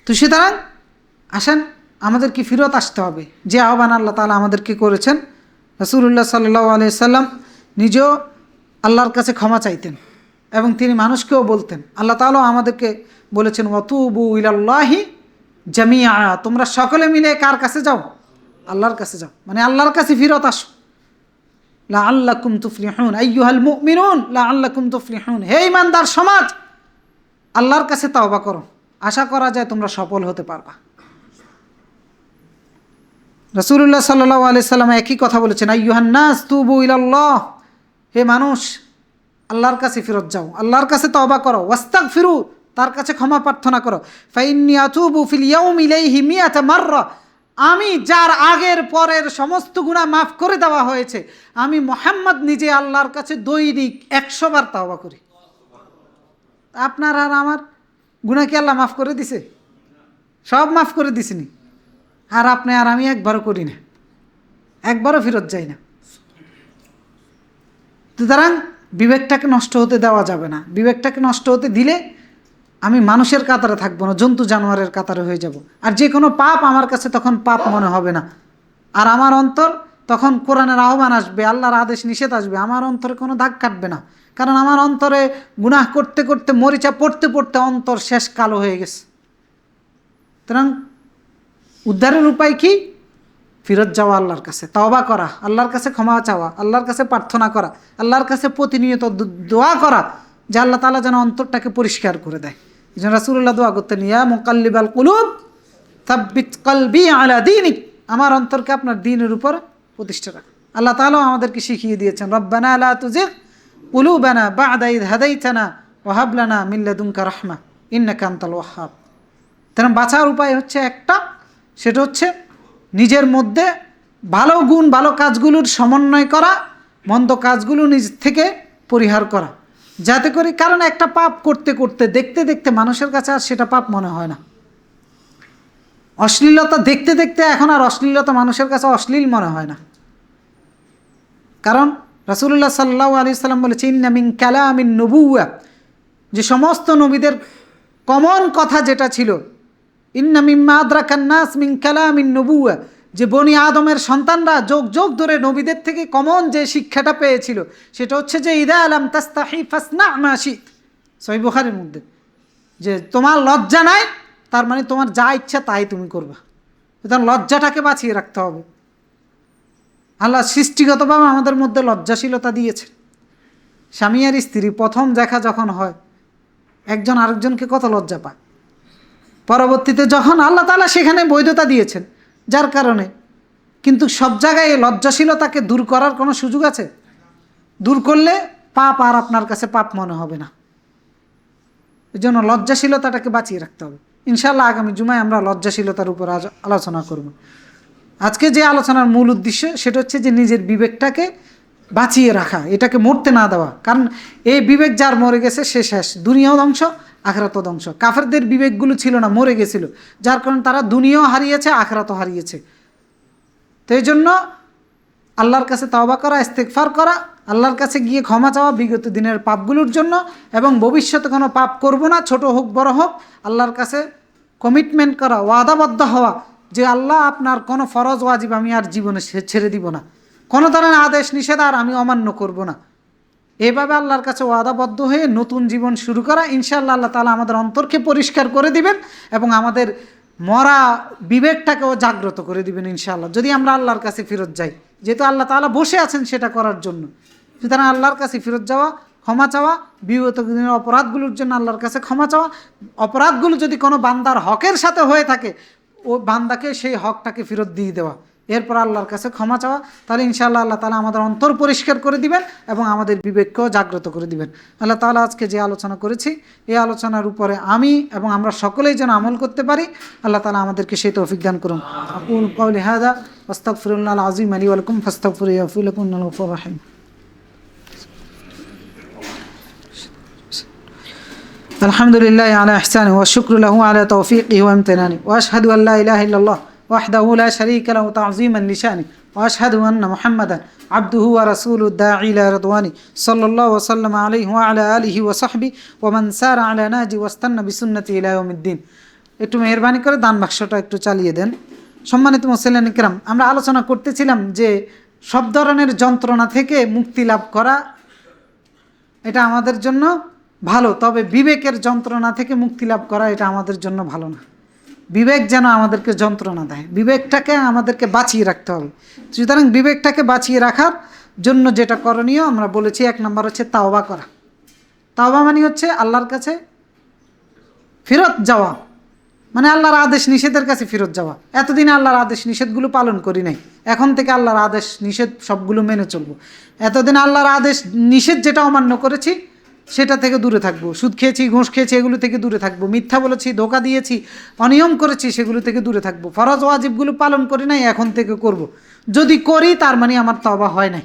তো সুতরাং আসেন, আমাদের কি ফিরত আসতে হবে। যে আহ্বান আল্লাহ তাআলা আমাদেরকে করেছেন, রাসূলুল্লাহ সাল্লাল্লাহু আলাইহি সাল্লাম নিজেও আল্লাহর কাছে ক্ষমা চাইতেন এবং তিনি মানুষকেও বলতেন। আল্লাহ তাআলা আমাদেরকে বলেছেন, ওয়াতুবু ইলাল্লাহি জামিআ, তোমরা সকলে মিলে কার কাছে যাও? আল্লাহর কাছে যাও, মানে আল্লাহর কাছে ফিরত আসো। লাআল্লাকুম তুফলিহুন আইয়ুহাল মুমিনুন লাআল্লাকুম তুফলিহুন, হে ঈমানদার সমাজ, আল্লাহর কাছে তওবা করো, আশা করা যায় তোমরা সফল হতে পারবা। রাসূলুল্লাহ সাল্লাল্লাহু আলাইহি সাল্লাম একই কথা বলেছেন, আইয়ুহান নাস তুবু ইলাল্লাহ, হে মানুষ আল্লাহর কাছে ফিরত যাও, আল্লাহর কাছে তওবা করো, ওয়াস্তাগফিরু, তার কাছে ক্ষমা প্রার্থনা করো। ফাইন্নী আতুবু ফিল ইয়াউমি ইলাইহি মিয়াতা মাররা, আমি যার আগের পরের সমস্ত গুনাহ মাফ করে দেওয়া হয়েছে, আমি মুহাম্মদ নিজে আল্লাহর কাছে দৈনিক 100 বার তওবা করি। আপনার আর আমার গুনাহ কি আল্লাহ মাফ করে দিছে? সব মাফ করে দিছেনি। আর আপনি আর আমি একবারও করি না, একবারও ফিরত যাই না। সুতরাং বিবেকটাকে নষ্ট হতে দেওয়া যাবে না। বিবেকটাকে নষ্ট হতে দিলে আমি মানুষের কাতারে থাকবো না, জন্তু জানোয়ারের কাতারে হয়ে যাব। আর যে কোনো পাপ আমার কাছে তখন পাপ মনে হবে না, আর আমার অন্তর তখন কোরআনের আহ্বান আসবে, আল্লাহর আদেশ নিষেধ আসবে, আমার অন্তরে কোনো দাগ কাটবে না, কারণ আমার অন্তরে গুনাহ করতে করতে মরিচা পড়তে পড়তে অন্তর শেষ কালো হয়ে গেছে। সুতরাং উদ্ধারের উপায় কি? ফিরত যাওয়া আল্লাহর কাছে, তওবা করা, আল্লাহর কাছে ক্ষমা চাওয়া, আল্লাহর কাছে প্রার্থনা করা, আল্লাহর কাছে প্রতিনিয়ত দোয়া করা যে আল্লাহ তাআলা যেন অন্তরটাকে পরিষ্কার করে দেয়। এই জন্য রাসূলুল্লাহ দোয়া করতেন, ইয়া মুকাল্লিবাল কুলুব সাব্বিত কলবি আলা দীনিক, আমার অন্তরকে আপনার দ্বীনের উপর প্রতিষ্ঠা রাখ। আল্লাহ তাআলা আমাদেরকে শিখিয়ে দিয়েছেন, রব্বানা লা তুজিগ কুলুবানা বা'দা ইয হাদাইতানা ওয়া হাব লানা মিন লাদুনকা রাহমা ইন্নাকা আনতাল ওয়াহ্হাব। তার বাঁচার উপায় হচ্ছে একটা, সেটা হচ্ছে নিজের মধ্যে ভালো গুণ, ভালো কাজগুলোর সমন্বয় করা, মন্দ কাজগুলো নিজ থেকে পরিহার করা, যাতে করে, কারণ একটা পাপ করতে করতে দেখতে দেখতে মানুষের কাছে আর সেটা পাপ মনে হয় না। অশ্লীলতা দেখতে দেখতে এখন আর অশ্লীলতা মানুষের কাছে অশ্লীল মনে হয় না, কারণ রাসূলুল্লাহ সাল্লাল্লাহু আলাইহি সাল্লাম বলেছে, ইন্না মিন কালামিন নবুওয়া, যে সমস্ত নবীদের কমন কথা যেটা ছিল, ইন্না মিম্মা আদরাকান নাস মিন কালামিন নবুওয়া, যে বনি আদমের সন্তানরা যোগ যোগ ধরে নবীদের থেকে কমন যে শিক্ষাটা পেয়েছিল সেটা হচ্ছে যে ইদা আলাম তাস্তাহি ফাসনা মা শিত, সহিহ বুখারীর মধ্যে, যে তোমার লজ্জা নাই তার মানে তোমার যা ইচ্ছা তাই তুমি করবা। সুতরাং লজ্জাটাকে বাঁচিয়ে রাখতে হবে। আল্লাহ সৃষ্টিগতভাবে আমাদের মধ্যে লজ্জাশীলতা দিয়েছে। স্বামী আর স্ত্রী প্রথম দেখা যখন হয়, একজন আরেকজনকে কত লজ্জা পায়, পরবর্তীতে যখন আল্লাহ তাআলা সেখানে বৈধতা দিয়েছেন, যার কারণে, কিন্তু সব জায়গায় এই লজ্জাশীলতাকে দূর করার কোনো সুযোগ আছে? দূর করলে পাপ আর আপনার কাছে পাপ মনে হবে না। এই জন্য লজ্জাশীলতাটাকে বাঁচিয়ে রাখতে হবে। ইনশাআল্লাহ আগামী জুমায় আমরা লজ্জাশীলতার উপর আলোচনা করব। আজকে যে আলোচনার মূল উদ্দেশ্য সেটা হচ্ছে যে নিজের বিবেকটাকে বাঁচিয়ে রাখা, এটাকে মরতে না দেওয়া, কারণ এই বিবেক যার মরে গেছে সে শেষ, দুনিয়াও ধ্বংস আখিরাতও ধ্বংস। কাফেরদের বিবেকগুলো ছিল না, মরে গেছিল, যার কারণে তারা দুনিয়াও হারিয়েছে আখিরাতও হারিয়েছে। তো এই জন্য আল্লাহর কাছে তওবা করা, ইস্তেগফার করা, আল্লাহর কাছে গিয়ে ক্ষমা চাওয়া বিগত দিনের পাপগুলোর জন্য, এবং ভবিষ্যতে কোনো পাপ করব না, ছোট হোক বড় হোক, আল্লাহর কাছে কমিটমেন্ট করা, ওয়াদাবদ্ধ হওয়া যে আল্লাহ আপনার কোনো ফরজ ওয়াজিব আমি আর জীবনে ছেড়ে দিব না, কোনো ধরনের আদেশ নিষেধ আর আমি অমান্য করব না। এভাবে আল্লাহর কাছে ওয়াদাবদ্ধ হয়ে নতুন জীবন শুরু করা, ইনশাআল্লাহ আল্লাহ তাআলা আমাদের অন্তরকে পরিষ্কার করে দিবেন এবং আমাদের মরা বিবেকটাকেও জাগ্রত করে দিবেন ইনশাআল্লাহ, যদি আমরা আল্লাহর কাছে ফেরত যাই। যেহেতু আল্লাহ তাআলা বসে আছেন সেটা করার জন্য, সুতরাং আল্লাহর কাছে ফেরত যাওয়া, ক্ষমা চাওয়া, বিগত দিনের অপরাধগুলোর জন্য আল্লাহর কাছে ক্ষমা চাওয়া, অপরাধগুলো যদি কোনো বান্দার হকের সাথে হয়ে থাকে ও বান্দাকে সেই হকটাকে ফেরত দিয়ে দেওয়া, এরপর আল্লাহর কাছে ক্ষমা চাওয়া, তাহলে ইনশাআল্লাহ আল্লাহ তাআলা আমাদের অন্তর পরিষ্কার করে দিবেন এবং আমাদের বিবেককেও জাগ্রত করে দিবেন। আল্লাহ তাআলা আজকে যে আলোচনা করেছি এই আলোচনার উপরে আমি এবং আমরা সকলেই যেন আমল করতে পারি, আল্লাহ তাআলা আমাদেরকে সেই তৌফিক দান করুন। আকুল কাউলি হাযা ওয়াস্তাগফিরুল্লাহল আযীম লি ওয়া লাকুম ফাস্তাগফিরুহু ইয়াগফির লাকুম ইন্নাহু গফুরুর রাহিম। আলহামদুলিল্লাহি আলা ইহসানিহি ওয়া শুকরু লাহু আলা তাওফীকিহি ওয়া ইমতিনানিহি ওয়া আশহাদু আল্লা ইলাহা ইল্লাল্লাহ ওয়াহদাহু লা শারীকা লাহু তা'যীমান লিশানিহি ওয়া আশহাদু আন্না মুহাম্মাদান আবদুহু ওয়া রাসূলুহু দাঈ ইলা রিদওয়ানি সাল্লাল্লাহু ওয়া সাল্লামা আলাইহি ওয়া আলা আলিহি ওয়া সাহবিহি ওয়া মান সারা আলা নাহজি ওয়াস্তান্না বিসুন্নতিহি ইলা ইয়াউমিদ্দিন। একটু মেহেরবানি করে দান বাক্সটা একটু চালিয়ে দেন। সম্মানিত মুসলিম কিরাম, আমরা আলোচনা করতেছিলাম যে সব ধরনের যন্ত্রণা থেকে মুক্তি লাভ করা এটা আমাদের জন্য ভালো, তবে বিবেকের যন্ত্রণা থেকে মুক্তি লাভ করা এটা আমাদের জন্য ভালো না। বিবেক যেন আমাদেরকে যন্ত্রণা দেয়, বিবেকটাকে আমাদেরকে বাঁচিয়ে রাখতে হবে। সুতরাং বিবেকটাকে বাঁচিয়ে রাখার জন্য যেটা করণীয় আমরা বলেছি, এক নম্বর হচ্ছে তাওবা করা। তাওবা মানে হচ্ছে আল্লাহর কাছে ফেরত যাওয়া, মানে আল্লাহর আদেশ নিষেধের কাছে ফেরত যাওয়া। এতদিন আল্লাহর আদেশ নিষেধগুলো পালন করি নাই, এখন থেকে আল্লাহর আদেশ নিষেধ সবগুলো মেনে চলবো। এতদিন আল্লাহর আদেশ নিষেধ যেটা অমান্য করেছি সেটা থেকে দূরে থাকবো, সুদ খেয়েছি, ঘুষ খেয়েছি, এগুলো থেকে দূরে থাকবো, মিথ্যা বলেছি, ধোঁকা দিয়েছি, অনিয়ম করেছি, সেগুলো থেকে দূরে থাকবো। ফরজ ওয়াজিবগুলো পালন করি নাই, এখন থেকে করব। যদি করি তার মানে আমার তাওবা হয় নাই।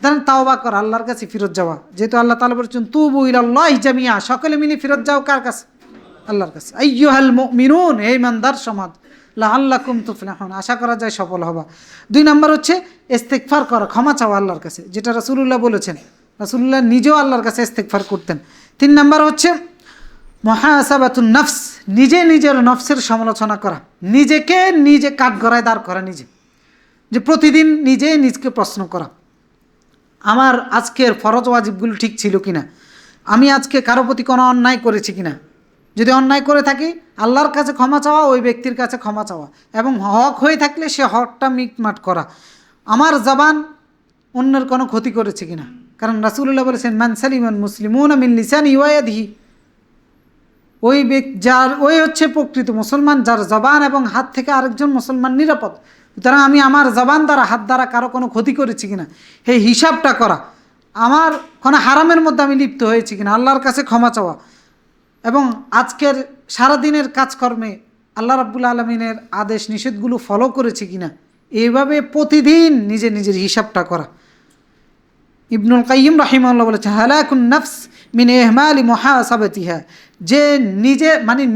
তাহলে তাওবা করা, আল্লাহর কাছে ফেরত যাওয়া, যেহেতু আল্লাহ তাআলা বলেছেন তুবু ইলাল্লাহি জামিআ, সকলে মিলে ফেরত যাও কার কাছে? আল্লাহর কাছে। আইয়ুহাল মুমিনুন, হে ইমানদার সমাজ, লাআল্লাকুম তুফলিহুন, আশা করা যায় সফল হবা। 2 নম্বর হচ্ছে ইস্তেগফার করা, ক্ষমা চাওয়া আল্লাহর কাছে, যেটা রাসূলুল্লাহ বলেছেন, রাসূলুল্লাহ নিজেও আল্লাহর কাছে ইস্তেগফার করতেন। 3 নম্বর হচ্ছে মুহাসাবাতুন নফস, নিজে নিজের নফসের সমালোচনা করা, নিজেকে নিজে কাঠগড়ায় দাঁড় করা, যে প্রতিদিন নিজেই নিজকে প্রশ্ন করা, আমার আজকের ফরজ ওয়াজিবগুলো ঠিক ছিল কিনা, আমি আজকে কারো প্রতি কোনো অন্যায় করেছি কিনা, যদি অন্যায় করে থাকি আল্লাহর কাছে ক্ষমা চাওয়া, ওই ব্যক্তির কাছে ক্ষমা চাওয়া, এবং হক হয়ে থাকলে সে হকটা মিটমাট করা, আমার জবান অন্যের কোনো ক্ষতি করেছে কিনা। কারণ রাসূলুল্লাহ বলেছেন মান সালিমান মুসলিমুনা মিন লিসানি ওয়া ইয়াদিহি, ওই হচ্ছে প্রকৃত মুসলমান যার জবান এবং হাত থেকে আরেকজন মুসলমান নিরাপদ। সুতরাং আমি আমার জবান দ্বারা হাত দ্বারা কারো কোনো ক্ষতি করেছি কিনা এই হিসাবটা করা, আমার কোনো হারামের মধ্যে আমি লিপ্ত হয়েছি কিনা, আল্লাহর কাছে ক্ষমা চাওয়া, এবং আজকের সারাদিনের কাজকর্মে আল্লাহ রাব্বুল আলামিনের আদেশ নিষেধগুলো ফলো করেছি কিনা, এইভাবে প্রতিদিন নিজের হিসাবটা করা। ইবনুল কাইয়িম রাহিমাহুল্লাহ বলেছেন হালাকুন নফস মিন ইহমালি মুহাসাবাতিহা, যে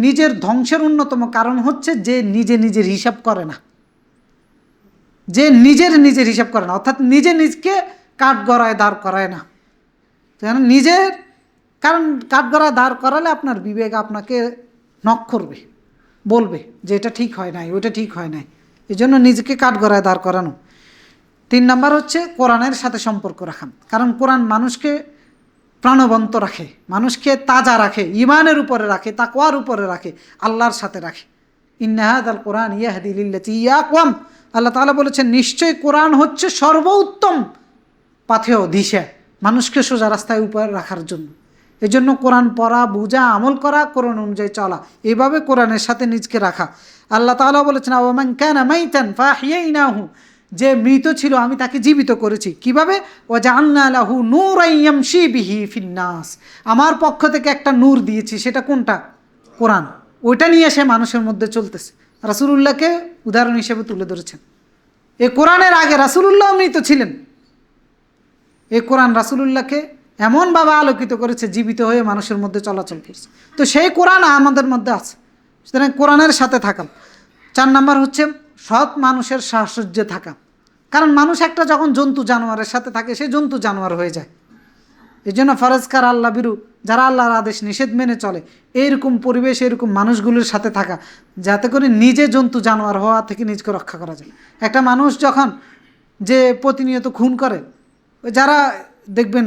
নিজের ধ্বংসের অন্যতম কারণ হচ্ছে যে নিজের হিসাব করে না, যে নিজের হিসাব করে না, অর্থাৎ নিজকে কাঠগড়ায় দাঁড় করায় না। কারণ কাঠগড়ায় দাঁড় করালে আপনার বিবেক আপনাকে নক করবে, বলবে যে এটা ঠিক হয় নাই, ওটা ঠিক হয় নাই, এই জন্য নিজেকে কাঠগড়ায় দাঁড় করানো। 3 নাম্বার হচ্ছে কোরআনের সাথে সম্পর্ক রাখা, কারণ কোরআন মানুষকে প্রাণবন্ত রাখে, মানুষকে তাজা রাখে, ইমানের উপরে রাখে, তাকওয়ার উপরে রাখে, আল্লাহর সাথে রাখে। ইন্না হাযাল কোরআন ইয়াহদি লিল্লাতী হিয়া আকওয়াম, আল্লাহ তাআলা বলেছেন নিশ্চয়ই কোরআন হচ্ছে সর্বোত্তম পাথেয় দিশা, মানুষকে সোজা রাস্তায় উপরে রাখার জন্য। এই জন্য কোরআন পড়া, বুঝা, আমল করা, কোরআন অনুযায়ী চলা, এইভাবে কোরআনের সাথে নিজকে রাখা। আল্লাহ তাআলা বলেছেন ওয়া মান কানা মাইতান ফাহইয়াইনাহু, যে মৃত ছিল আমি তাকে জীবিত করেছি। কিভাবে? ওয়া জাআলনা লাহু নূরান ইয়ামশি বিহি ফিন্নাস, আমার পক্ষ থেকে একটা নূর দিয়েছি, সেটা কোনটা? কোরআন। ওইটা নিয়ে সে মানুষের মধ্যে চলতেছে। রাসূলুল্লাহকে উদাহরণ হিসেবে তুলে ধরেছেন। এই কোরআনের আগে রাসূলুল্লাহ মৃত ছিলেন, এই কোরআন রাসূলুল্লাহকে এমনভাবে আলোকিত করেছে, জীবিত হয়ে মানুষের মধ্যে চলাচল করছে। তো সেই কোরআন আমাদের মধ্যে আছে, সুতরাং কোরআনের সাথে থাকা। 4 নাম্বার হচ্ছে সৎ মানুষের সাহচর্যে থাকা, কারণ মানুষ একটা যখন জন্তু জানোয়ারের সাথে থাকে সে জন্তু জানোয়ার হয়ে যায়। এই জন্য ফরজকার আল্লাহ বিরু যারা আল্লাহর আদেশ নিষেধ মেনে চলে, এইরকম পরিবেশ, এরকম মানুষগুলোর সাথে থাকা, যাতে করে নিজে জন্তু জানোয়ার হওয়া থেকে নিজকে রক্ষা করা যায়। একটা মানুষ যখন যে প্রতিনিয়ত খুন করে, যারা দেখবেন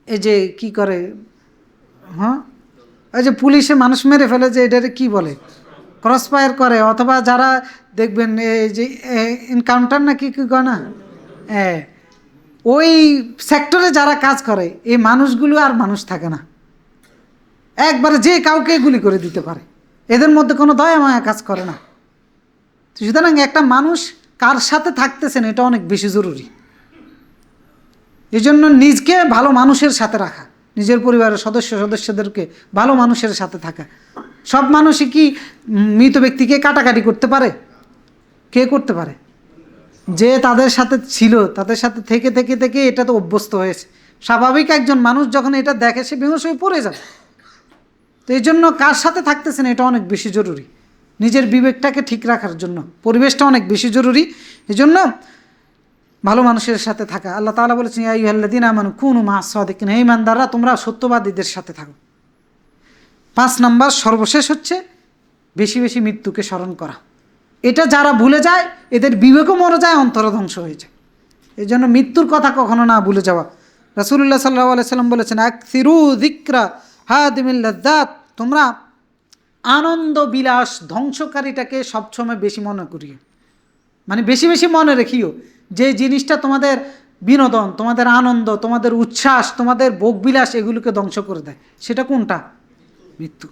এই যে কি করে, হ্যাঁ ওই যে পুলিশে মানুষ মেরে ফেলে, যে এটারে কি বলে, ক্রস ফায়ার করে, অথবা যারা দেখবেন এই যে এনকাউন্টার না কি কয় না, ওই সেক্টরে যারা কাজ করে, এই মানুষগুলো আর মানুষ থাকে না, একবারে যে কাউকে গুলি করে দিতে পারে, এদের মধ্যে কোনো দয়া মায়া কাজ করে না। সুতরাং একটা মানুষ কার সাথে থাকতেছেন এটা অনেক বেশি জরুরি। এই জন্য নিজকে ভালো মানুষের সাথে রাখা, নিজের পরিবারের সদস্যদেরকে ভালো মানুষের সাথে থাকা। সব মানুষই কি মৃত ব্যক্তিকে কাটাকাটি করতে পারে? কে করতে পারে? যে তাদের সাথে ছিল, তাদের সাথে থেকে থেকে থেকে এটা তো অভ্যস্ত হয়েছে। স্বাভাবিক একজন মানুষ যখন এটা দেখে সে বেহুশ হয়ে পড়ে যাবে। তো এই জন্য কার সাথে থাকতেছেন এটা অনেক বেশি জরুরি, নিজের বিবেকটাকে ঠিক রাখার জন্য পরিবেশটা অনেক বেশি জরুরি। এই জন্য ভালো মানুষের সাথে থাকা। আল্লাহ তাআলা বলেছেন ইয়া আইয়ুহাল্লাযীনা আমানু কুনু মা'আস সাদিকিন, হে ঈমানদাররা তোমরা সত্যবাদীদের সাথে থাকো। 5 নাম্বার সর্বশেষ হচ্ছে বেশি বেশি মৃত্যুকে স্মরণ করা। এটা যারা ভুলে যায় এদের বিবেকও মরে যায়, অন্তর ধ্বংস হয়ে যায়। এই জন্য মৃত্যুর কথা কখনো না ভুলে যাওয়া। রাসূলুল্লাহ সাল্লাল্লাহু আলাইহি সাল্লাম বলেছেন আকসিরু যিকরা হাদিমিল লাযযাত, তোমরা আনন্দ বিলাস ধ্বংসকারীটাকে সবসময় বেশি মনে করিও, মানে বেশি বেশি মনে রেখিও। যে জিনিসটা তোমাদের বিনোদন, তোমাদের আনন্দ, তোমাদের উচ্ছ্বাস, তোমাদের ভোগবিলাস এগুলোকে ধ্বংস করে দেয়, সেটা কোনটা? মৃত্যু।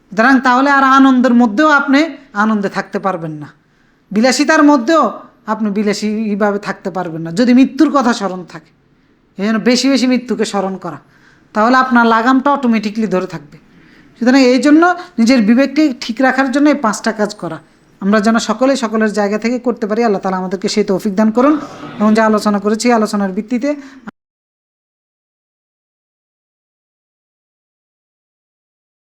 সুতরাং তাহলে আর আনন্দের মধ্যেও আপনি আনন্দে থাকতে পারবেন না, বিলাসিতার মধ্যেও আপনি বিলাসীভাবে থাকতে পারবেন না যদি মৃত্যুর কথা স্মরণ থাকে। এই জন্য বেশি বেশি মৃত্যুকে স্মরণ করা, তাহলে আপনার লাগামটা অটোমেটিকলি ধরে থাকবে। সুতরাং এই জন্য নিজের বিবেককে ঠিক রাখার জন্য এই 5টা কাজ করা আমরা যেন সকলের জায়গা থেকে করতে পারি। আল্লাহ তাআলা আমাদেরকে সেই তৌফিক দান করুন। এবং যা আলোচনা করেছি আলোচনার ভিত্তিতে